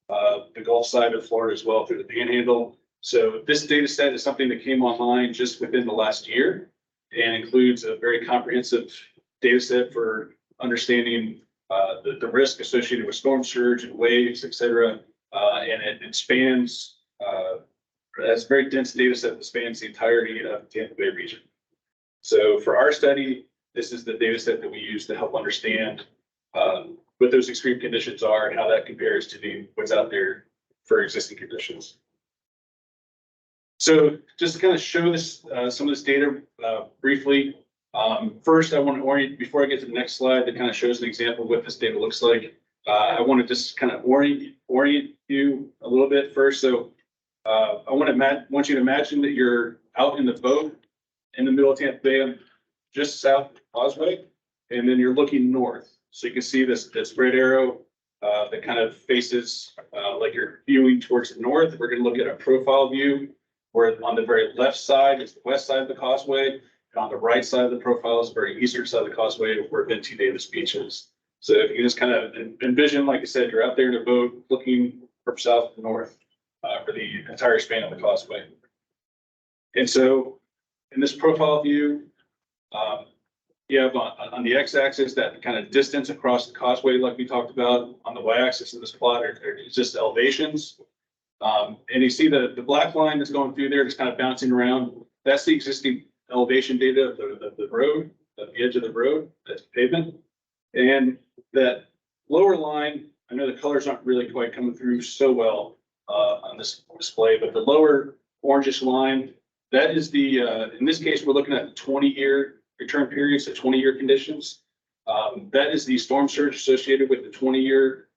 the Gulf side of Florida as well, through the Panhandle. So this data set is something that came online just within the last year and includes a very comprehensive data set for understanding the risk associated with storm surge and waves, et cetera. And it spans, that's a very dense data set that spans the entirety of the Tampa Bay region. So for our study, this is the data set that we use to help understand what those extreme conditions are and how that compares to what's out there for existing conditions. So just to kind of show this, some of this data briefly. First, I want to orient, before I get to the next slide that kind of shows an example of what this data looks like. I want to just kind of orient you a little bit first. So I want you to imagine that you're out in the boat in the middle of Tampa Bay, just south of Causeway, and then you're looking north. So you can see this red arrow that kind of faces like you're viewing towards the north. We're going to look at a profile view where on the very left side is the west side of the causeway. And on the right side of the profile is the very eastern side of the causeway where Ben T. Davis Beach is. So if you just kind of envision, like I said, you're out there in a boat looking from south to north for the entire span of the causeway. And so in this profile view, you have on the x-axis that kind of distance across the causeway, like we talked about. On the y-axis of this plot are just elevations. And you see the black line that's going through there, just kind of bouncing around. That's the existing elevation data of the road, at the edge of the road, that's pavement. And that lower line, I know the colors aren't really quite coming through so well on this display, but the lower orangish line, that is the, in this case, we're looking at 20-year return periods, so 20-year conditions. That is the storm surge associated with the 20-year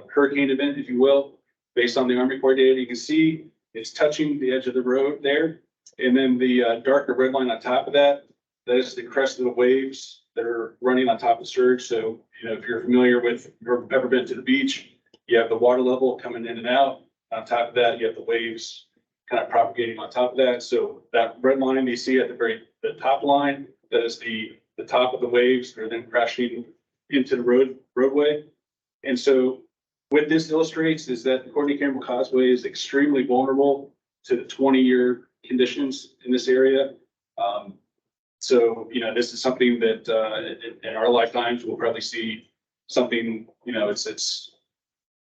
hurricane event, if you will, based on the Army Corps data. You can see it's touching the edge of the road there. And then the darker red line on top of that, that is the crest of the waves that are running on top of the surge. So, if you're familiar with, or ever been to the beach, you have the water level coming in and out. On top of that, you have the waves kind of propagating on top of that. So that red line you see at the top line, that is the top of the waves that are then crashing into the roadway. And so what this illustrates is that the Courtney Campbell Causeway is extremely vulnerable to the 20-year conditions in this area. So, this is something that in our lifetimes, we'll probably see something, it's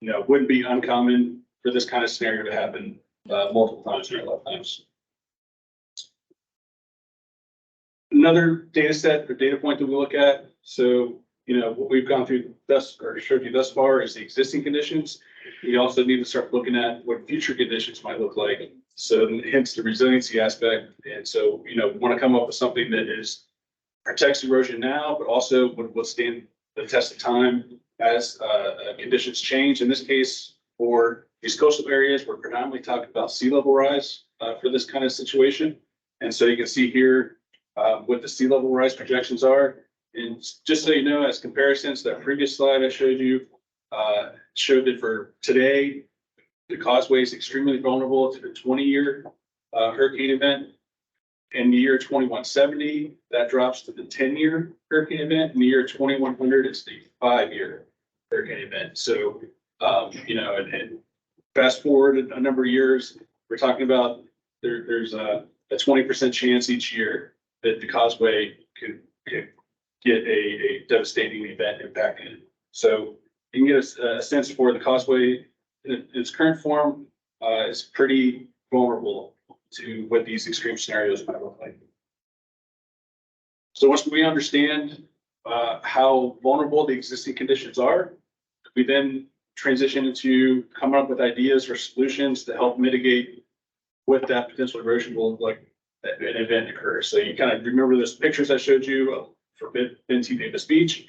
wouldn't be uncommon for this kind of scenario to happen multiple times in our lifetimes. Another data set or data point that we look at. So, what we've gone through showed you thus far is the existing conditions. we also need to start looking at what future conditions might look like. So hence the resiliency aspect. And so, we want to come up with something that is protects erosion now, but also would withstand the test of time as conditions change. In this case, for these coastal areas, we're predominantly talking about sea level rise for this kind of situation. And so you can see here what the sea level rise projections are. And just so you know, as comparisons, that previous slide I showed you showed that for today, the causeway is extremely vulnerable to the 20-year hurricane event. In the year 2170, that drops to the 10-year hurricane event. In the year 2100, it's the 5-year hurricane event. So, and fast forward a number of years, we're talking about there's a 20% chance each year that the causeway could get a devastating event impacting it. So you can get a sense for the causeway in its current form is pretty vulnerable to what these extreme scenarios might look like. So once we understand how vulnerable the existing conditions are, we then transition into coming up with ideas or solutions to help mitigate what that potential erosion will look like that an event occurs. So you kind of remember those pictures I showed you for Benty Davis Beach.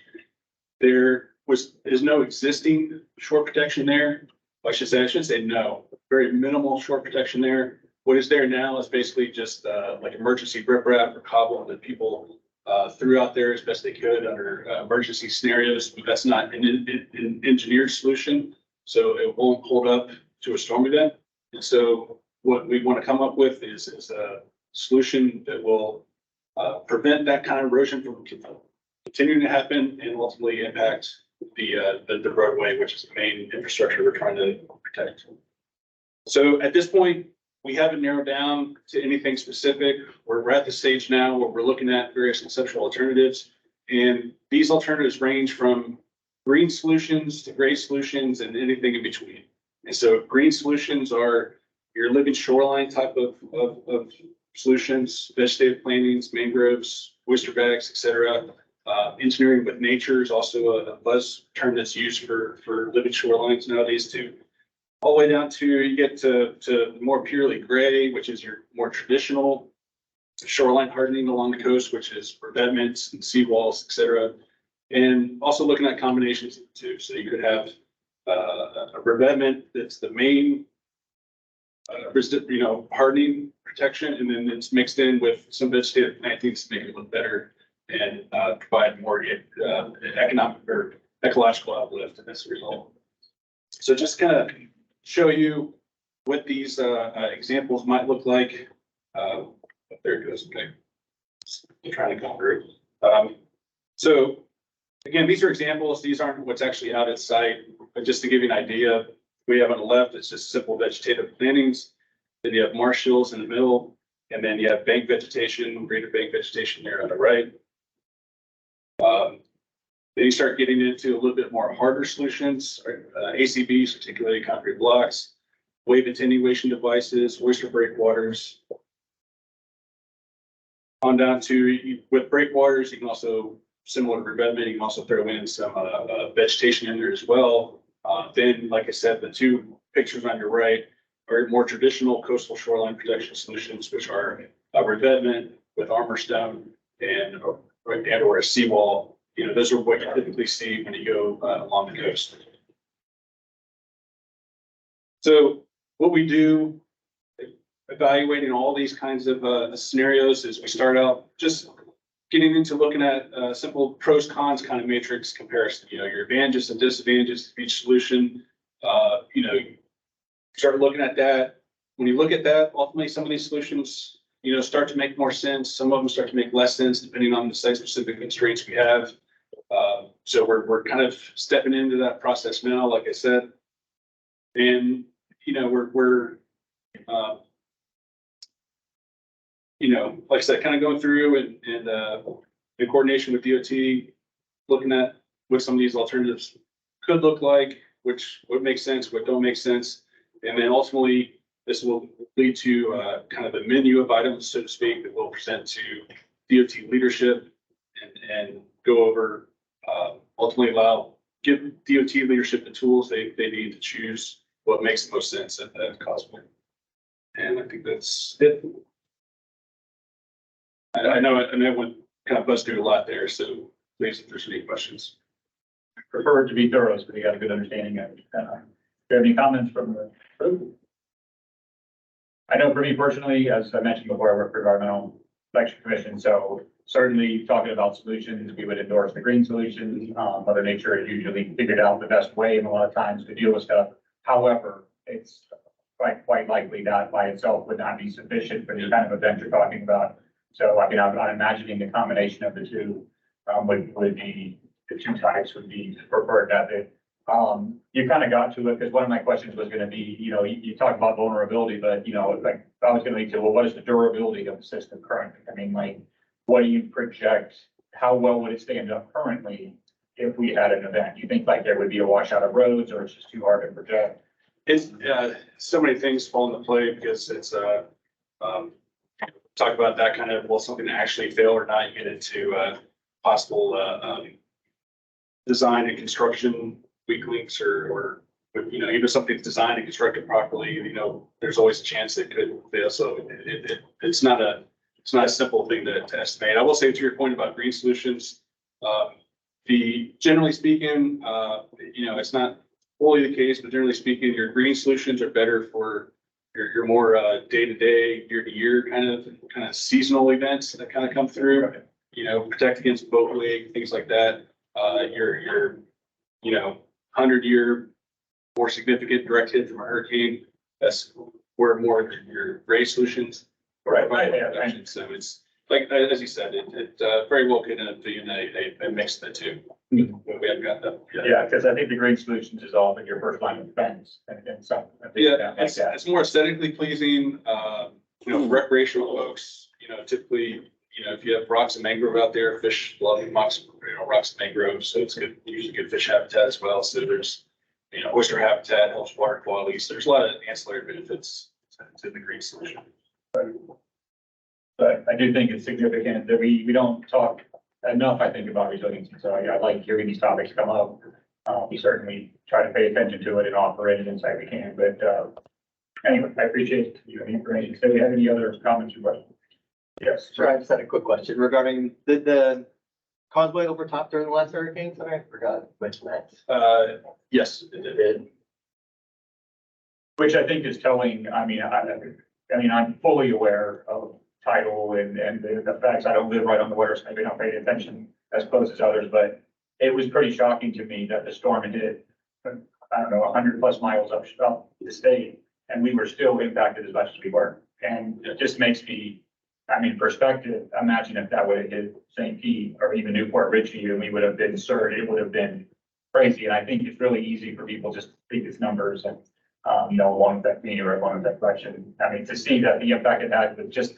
There is no existing shore protection there. I should say no, very minimal shore protection there. What is there now is basically just like emergency riprap or cobble that people threw out there as best they could under emergency scenarios, but that's not an engineered solution. So it won't hold up to a storm event. And so what we want to come up with is a solution that will prevent that kind of erosion from continuing to happen and ultimately impact the roadway, which is the main infrastructure we're trying to protect. So at this point, we haven't narrowed down to anything specific. We're at the stage now where we're looking at various conceptual alternatives. And these alternatives range from green solutions to gray solutions and anything in between. And so green solutions are your living shoreline type of solutions, vegetative plantings, mangroves, oyster bags, et cetera. Engineering with nature is also a buzz term that's used for living shorelines nowadays too. All the way down to you get to more purely gray, which is your more traditional shoreline hardening along the coast, which is revetments and seawalls, et cetera. And also looking at combinations too. So you could have a revetment that's the main hardening protection, and then it's mixed in with some vegetative plantings to make it look better and provide more economic or ecological uplift as a result. So just kind of show you what these examples might look like. There it goes. Okay, I'm trying to go through. So again, these are examples. These aren't what's actually out at site, but just to give you an idea, we have on the left, it's just simple vegetative plantings. Then you have marsh hills in the middle, and then you have bank vegetation, greater bank vegetation there on the right. Then you start getting into a little bit more harder solutions, ACBs, particularly concrete blocks, wave attenuation devices, oyster breakwaters. On down to with breakwaters, you can also, similar to revetment, you can also throw in some vegetation in there as well. Then, like I said, the two pictures on your right are more traditional coastal shoreline protection solutions, which are a revetment with armor stone and or a seawall. Those are what you typically see when you go along the coast. So what we do, evaluating all these kinds of scenarios, is we start out just getting into looking at simple pros cons kind of matrix comparison. Your advantages and disadvantages of each solution. Start looking at that. When you look at that, ultimately some of these solutions, start to make more sense. Some of them start to make less sense depending on the site-specific constraints we have. So we're kind of stepping into that process now, like I said, and we're like I said, kind of going through and in coordination with DOT, looking at what some of these alternatives could look like, which would make sense, what don't make sense, and then ultimately this will lead to kind of a menu of items, so to speak, that we'll present to DOT leadership and go over, ultimately allow give DOT leadership the tools they need to choose what makes the most sense at Causeway. And I think that's it. I know I went kind of buzzed through a lot there, so please, if there's any questions. Prefer to be thorough, so we got a good understanding of it. Do you have any comments from the group? I know for me personally, as I mentioned before, I work for Environmental Protection Commission, so certainly talking about solutions, we would endorse the green solutions. Mother Nature has usually figured out the best way and a lot of times to deal with stuff. However, it's quite likely that by itself would not be sufficient for the kind of event you're talking about. So I mean, I'm imagining the combination of the two would be, the two types would be preferred method. You kind of got to it because one of my questions was going to be, you talk about vulnerability, but like I was going to lead to, well, what is the durability of the system currently? I mean, like, what do you project? How well would it stand up currently if we had an event? You think like there would be a washout of roads, or it's just too hard to project? It's, so many things fall into play because it's, talk about that kind of, will something actually fail or not, you get into, possible, design and construction weak links or, even if something's designed and constructed properly, there's always a chance it could fail. So it's not a simple thing to estimate. I will say to your point about green solutions, generally speaking, it's not fully the case, but generally speaking, your green solutions are better for your more day-to-day, year-to-year kind of seasonal events that kind of come through. Protect against boat wake, things like that. Your 100-year more significant direct hit from a hurricane. That's where more of your gray solutions. Right. So it's like, as you said, it very well could end up being a mix of the two. We haven't got that. Yeah, because I think the green solutions is often your first line of defense and some. Yeah, it's more aesthetically pleasing, recreational folks, typically, if you have rocks and mangrove out there, fish love rocks, rocks and mangroves, so it's good, usually good fish habitat as well. So there's, oyster habitat helps water quality. So there's a lot of ancillary benefits to the green solution. But I do think it's significant that we don't talk enough, I think, about resiliency. So I like hearing these topics come up. We certainly try to pay attention to it and offer any insight we can. But anyway, I appreciate your information. So do you have any other comments or questions? Yes. Sure. I just had a quick question regarding, did the causeway overtop during the last hurricane? Sorry, I forgot to mention that. Yes, it did. Which I think is telling. I mean, I'm fully aware of tidal and the facts. I don't live right on the water, so maybe I don't pay attention as close as others, but it was pretty shocking to me that the storm had hit, 100+ miles up the state, and we were still impacted as much as we were. And it just makes me, perspective, imagine if that would have hit St. Pete or even Newport Richey, and we would have been surged, it would have been crazy. And I think it's really easy for people just to think it's numbers and, one affect me or one affect election. To see that the impact it had with just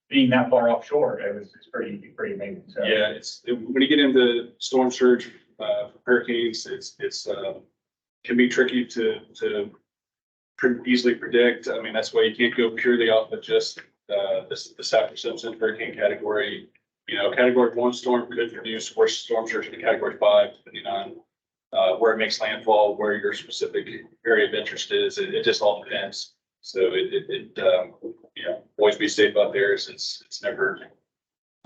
being that far offshore, it's pretty amazing. So. Yeah, when you get into storm surge, hurricanes, it's can be tricky to easily predict. That's why you can't go purely off of just the Saffir-Simpson hurricane category. Category 1 storm could produce worse storm surge in category 5, depending on where it makes landfall, where your specific area of interest is. It just all depends. So always be safe out there. It's never,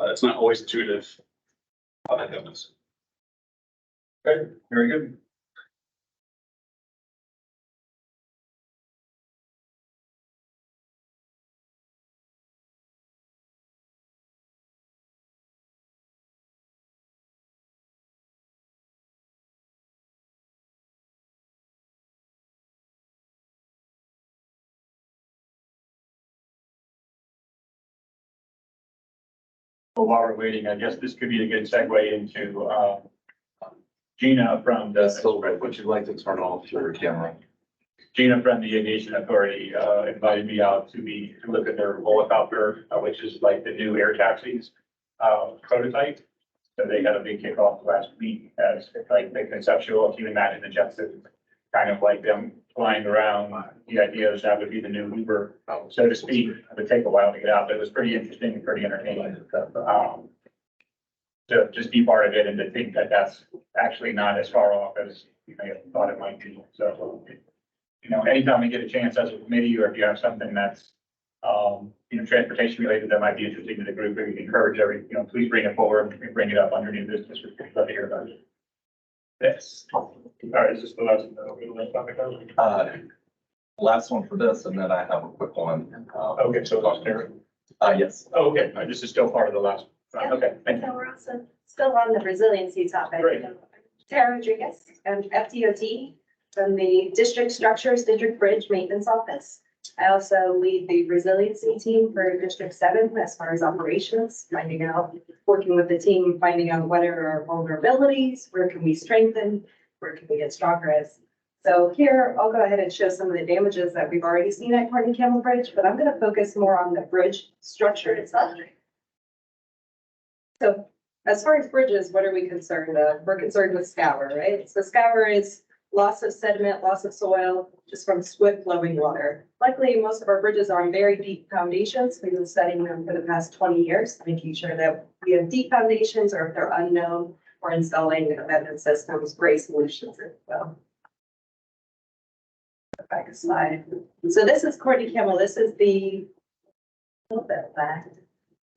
it's not always intuitive how that happens. Okay, very good. Well, while we're waiting, I guess this could be a good segue into Gina from the. Would you like to turn off your camera? Gina from the Aviation Authority invited me out to look at their helicopter, which is like the new air taxis prototype. So they had a big kickoff last week as like the conceptual. If you imagine the Jetsons, kind of like them flying around. The idea is that would be the new Uber, so to speak. It would take a while to get out, but it was pretty interesting, pretty entertaining. So to just be part of it and to think that that's actually not as far off as you may have thought it might be. So, you know, anytime we get a chance as a committee, or if you have something that's, you know, transportation related that might be interesting to the group, we encourage please bring it forward and bring it up under new business. We'd love to hear about it. Yes. All right, is this the last topic? Last one for this, and then I have a quick one. Okay, so lost there. Yes. Oh, okay. This is still part of the last. Okay, thank you. So we're also still on the resiliency topic. Great. Tara Rodriguez, FDOT from the District Structures, District Bridge Maintenance Office. I also lead the resiliency team for District 7 as far as operations, working with the team, finding out what are our vulnerabilities, where can we strengthen, where can we get stronger as. So here, I'll go ahead and show some of the damages that we've already seen at Courtney Campbell Bridge, but I'm going to focus more on the bridge structure itself. So as far as bridges, what are we concerned of? We're concerned with scour, right? So scour is loss of sediment, loss of soil, just from swift flowing water. Luckily, most of our bridges are on very deep foundations. We've been studying them for the past 20 years, making sure that we have deep foundations, or if they're unknown, we're installing amendment systems, gray solutions as well. Back a slide. So this is Courtney Campbell. This is the, a little bit back.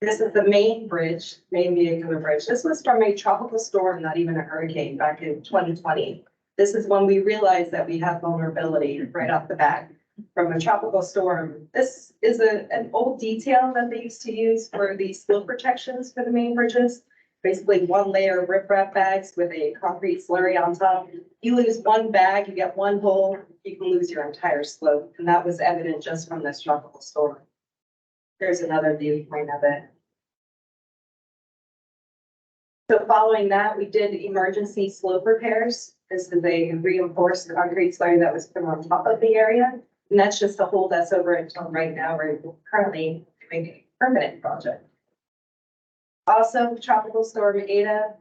This is the main bridge, main vehicular bridge. This was from a tropical storm, not even a hurricane, back in 2020. This is when we realized that we have vulnerability right off the bat from a tropical storm. This is an old detail that they used to use for the slope protections for the main bridges. Basically one layer of riprap bags with a concrete slurry on top. You lose one bag, you get one hole, you can lose your entire slope. And that was evident just from this tropical storm. There's another viewpoint of it. So following that, we did emergency slope repairs. This is a reinforced concrete slurry that was put on top of the area. And that's just to hold us over until right now. We're currently doing a permanent project. Also, Tropical Storm Ada,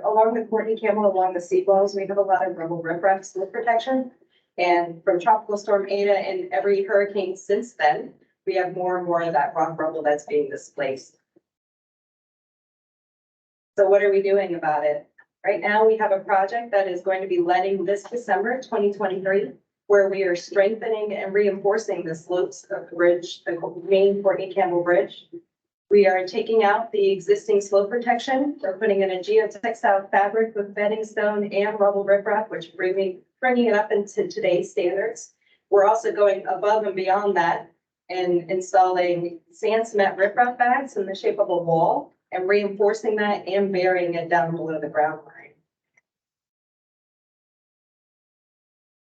along the Courtney Campbell, along the seawalls, we have a lot of rubble riprap slope protection. And from Tropical Storm Ada and every hurricane since then, we have more and more of that rock rubble that's being displaced. So what are we doing about it? Right now, we have a project that is going to be letting this December 2023, where we are strengthening and reinforcing the slopes of the bridge, the main Courtney Campbell Bridge. We are taking out the existing slope protection. We're putting in a geotextile fabric with bedding stone and rubble riprap, which bringing it up into today's standards. We're also going above and beyond that and installing sand cement riprap bags in the shape of a wall and reinforcing that and burying it down below the ground line.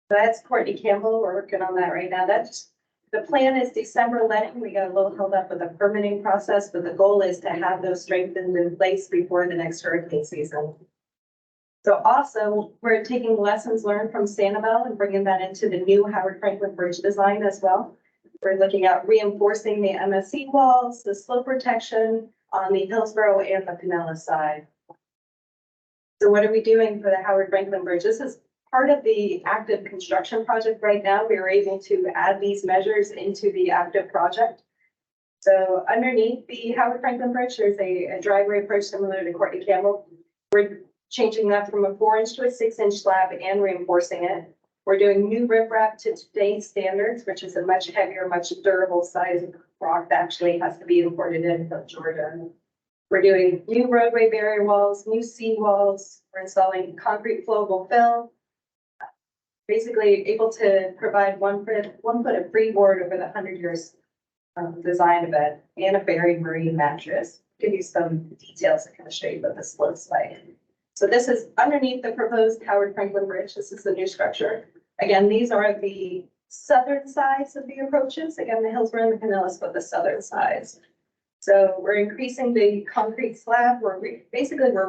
That's Courtney Campbell. We're working on that right now. The plan is December letting. We got a little held up with the permitting process, but the goal is to have those strengthened in place before the next hurricane season. So also, we're taking lessons learned from Sanibel and bringing that into the new Howard Franklin Bridge design as well. We're looking at reinforcing the MSE walls, the slope protection on the Hillsborough and the Pinellas side. So what are we doing for the Howard Franklin Bridge? This is part of the active construction project right now. We were able to add these measures into the active project. So underneath the Howard Franklin Bridge, there's a driveway approach similar to Courtney Campbell. We're changing that from a 4-inch to a 6-inch slab and reinforcing it. We're doing new riprap to today's standards, which is a much heavier, much durable size of rock that actually has to be imported in from Georgia. We're doing new roadway barrier walls, new seed walls. We're installing concrete flowable fill. Basically able to provide 1 foot of freeboard over the 100 years design of it and a buried marine mattress. Give you some details to kind of show you what this looks like. So this is underneath the proposed Howard Franklin Bridge. This is the new structure. Again, these are the southern sides of the approaches. Again, the Hillsborough and the Pinellas, but the southern sides. So we're increasing the concrete slab. We're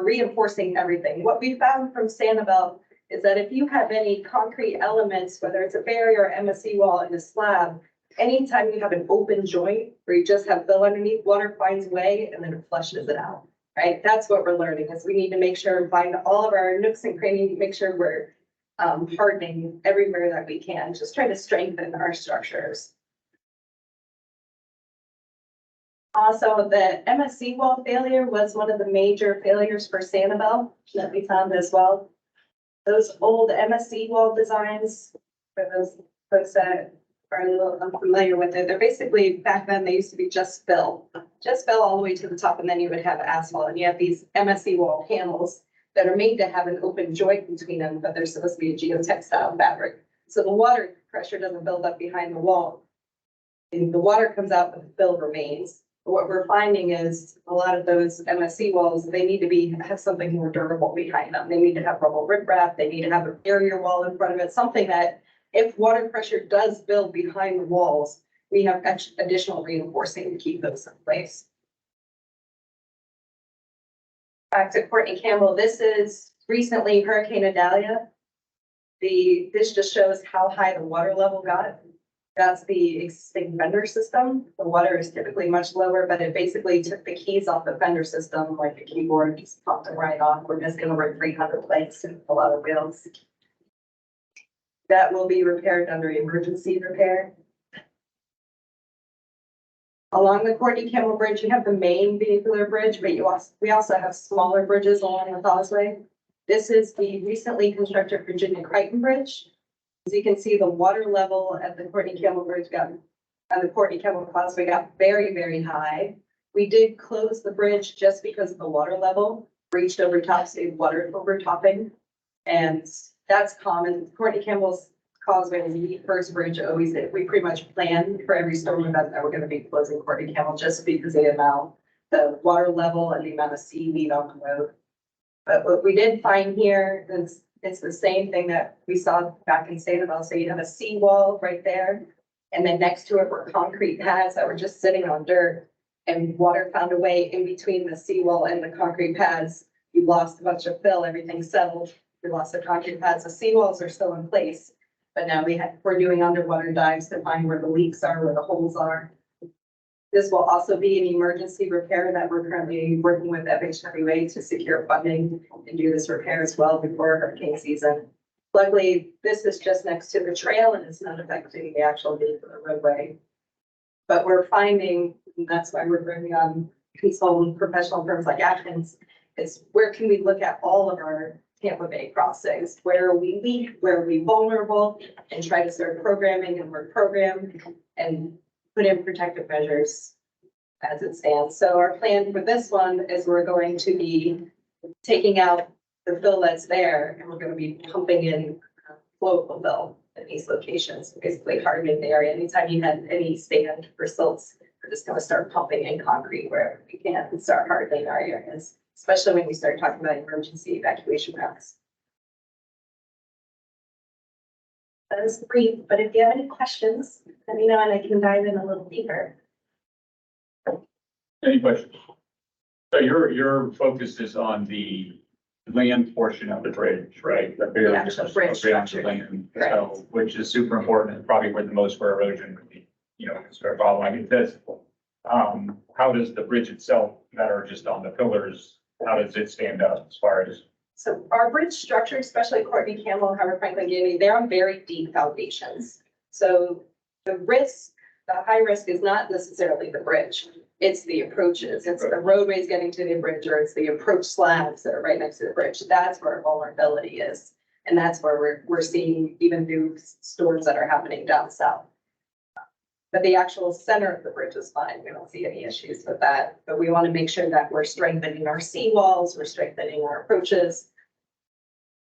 reinforcing everything. What we found from Sanibel is that if you have any concrete elements, whether it's a barrier, MSE wall, and a slab, anytime you have an open joint where you just have fill underneath, water finds a way and then it flushes it out. Right? That's what we're learning is we need to make sure, find all of our nooks and crannies, make sure we're hardening everywhere that we can, just try to strengthen our structures. Also, the MSC wall failure was one of the major failures for Sanibel that we found as well. Those old MSC wall designs, for those folks that are a little unfamiliar with it, they're basically, back then, they used to be just fill all the way to the top, and then you would have asphalt, and you have these MSC wall panels that are made to have an open joint between them, but they're supposed to be a geotextile fabric. So the water pressure doesn't build up behind the wall. And the water comes out, but the fill remains. What we're finding is a lot of those MSC walls, they need to have something more durable behind them. They need to have rubble riprap, they need to have a barrier wall in front of it, something that if water pressure does build behind the walls, we have additional reinforcing to keep those in place. Back to Courtney Campbell, this is recently Hurricane Idalia. This just shows how high the water level got. That's the existing fender system. The water is typically much lower, but it basically took the keys off the fender system, like the keyboard, just popped them right off. We're missing over 300 plates and a lot of wheels. That will be repaired under emergency repair. Along the Courtney Campbell Bridge, you have the main vehicular bridge, but we also have smaller bridges along the causeway. This is the recently constructed Virginia Crichton Bridge. As you can see, the water level at the Courtney Campbell Bridge the Courtney Campbell Causeway got very, very high. We did close the bridge just because of the water level reached over top, so water overtopping. And that's common. Courtney Campbell's Causeway is the first bridge always, we pretty much planned for every storm event that we're going to be closing Courtney Campbell just because of the water level and the amount of seaweed on the road. But what we did find here is it's the same thing that we saw back in Sanibel. So you have a seawall right there. And then next to it were concrete pads that were just sitting on dirt, and water found a way in between the seawall and the concrete pads. You lost a bunch of fill, everything settled. We lost the concrete pads. The seawalls are still in place, but now we're doing underwater dives to find where the leaks are, where the holes are. This will also be an emergency repair that we're currently working with FHWA to secure funding and do this repair as well before hurricane season. Luckily, this is just next to the trail and it's not affecting the actual vehicular roadway. But we're finding, and that's why we're bringing on consultant professional firms like Atkins, is where can we look at all of our Tampa Bay crossings? Where are we weak? Where are we vulnerable? And try to start programming and work program and put in protective measures as it stands. So our plan for this one is we're going to be taking out the fill that's there, and we're going to be pumping in flowable fill at these locations, basically hardening the area. Anytime you have any stand for silts, we're just going to start pumping in concrete wherever we can and start hardening our areas, especially when we start talking about emergency evacuation routes. That is brief, but if you have any questions, let me know and I can dive in a little deeper. Any questions? So your focus is on the land portion of the bridge, right? The The actual bridge structure. land, so, which is super important and probably where the most where erosion would be, start following. It says, how does the bridge itself that are just on the pillars, how does it stand up as far as? So our bridge structure, especially Courtney Campbell and Howard Franklin Gateway, they're on very deep foundations. So the high risk is not necessarily the bridge. It's the approaches. It's the roadways getting to the bridge, or it's the approach slabs that are right next to the bridge. That's where our vulnerability is. And that's where we're seeing even through storms that are happening down south. But the actual center of the bridge is fine. We don't see any issues with that. But we want to make sure that we're strengthening our seawalls, we're strengthening our approaches.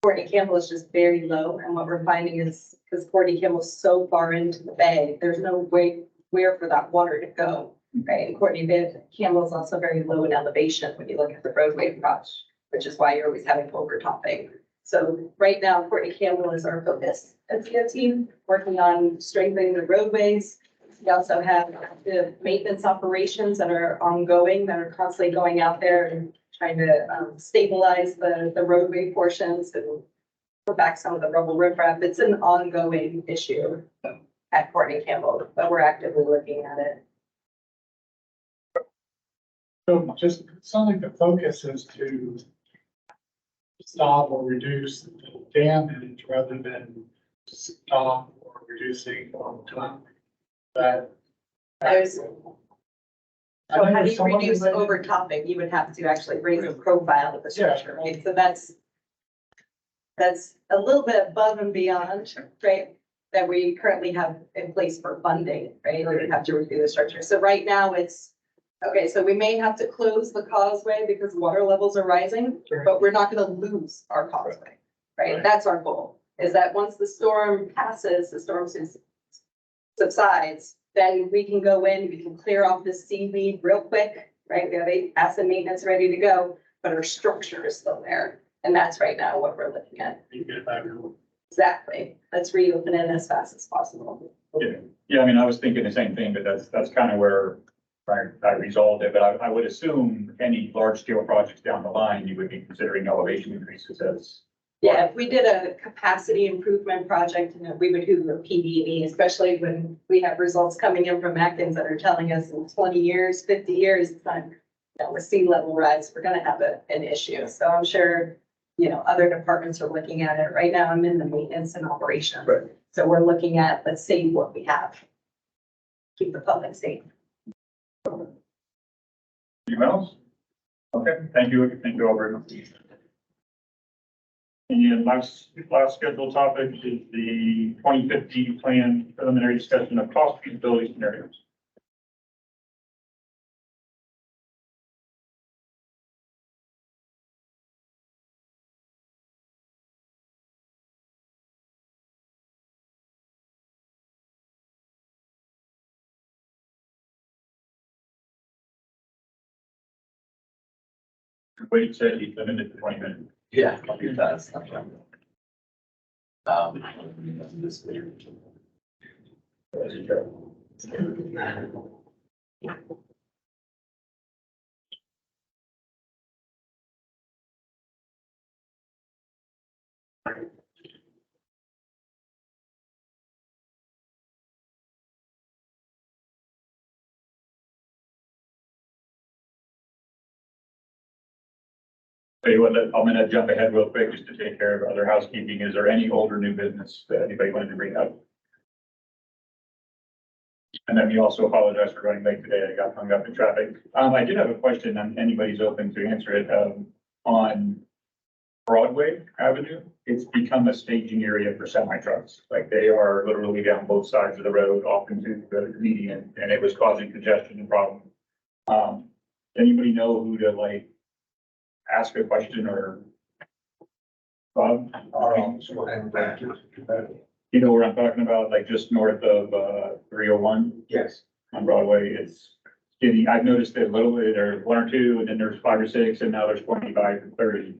Courtney Campbell is just very low. And what we're finding is because Courtney Campbell is so far into the bay, there's no way where for that water to go. Right. And Courtney Campbell is also very low in elevation when you look at the roadway approach, which is why you're always having overtopping. So right now, Courtney Campbell is our focus as DOT, working on strengthening the roadways. We also have the maintenance operations that are ongoing, that are constantly going out there and trying to stabilize the roadway portions and put back some of the rubble riprap. It's an ongoing issue at Courtney Campbell, but we're actively looking at it. So just, it sounds like the focus is to stop or reduce the damage rather than stop or reducing long time. But There's I So know how do you someone reduce that- overtopping? You would have to actually raise the profile of the structure, right? So that's a little bit above and beyond, right? That we currently have in place for funding, right? We would have to review the structure. So right now it's, okay, so we may have to close the causeway because water levels are rising, but we're not gonna lose our causeway, right? That's our goal, is that once the storm passes, the storm subsides, then we can go in, we can clear off the seaweed real quick, right? We have asset maintenance ready to go, but our structure is still there. And that's right now what we're looking at. You get it back. Exactly. Let's reopen it as fast as possible. Yeah, I mean, I was thinking the same thing, but that's kind of where I resolved it, but I would assume any large scale projects down the line, you would be considering elevation increases as. Yeah, if we did a capacity improvement project, you know, we would do a PD&E, especially when we have results coming in from Atkins that are telling us in 20 years, 50 years, it's not, you know, with sea level rise, we're gonna have an issue. So I'm sure, you know, other departments are looking at it. Right now, I'm in the maintenance and operations. Right. So we're looking at, let's save what we have. Keep the public safe. Anyone else? Okay, thank you all very much. And last scheduled topic is the 2050 plan preliminary discussion of cost feasibility scenarios. Wade said he's limited to 20 minutes. Yeah, I'll be fast. This Tell you what, I'm gonna jump ahead real quick just to take care of other housekeeping. Is there any older new business that anybody wanted to bring up? And then we also apologize for running late today. I got hung up in traffic. I did have a question, and anybody's open to answer it. On Broadway Avenue, it's become a staging area for semi trucks. Like they are literally down both sides of the road, off into the median, and it was causing congestion and problem. Anybody know who to like ask a question or? Bob? You know where I'm talking about, like just north of 301 Yes. on Broadway. It's getting, I've noticed it a little bit, there's one or two, and then there's 5 or 6, and now there's 25 and 30.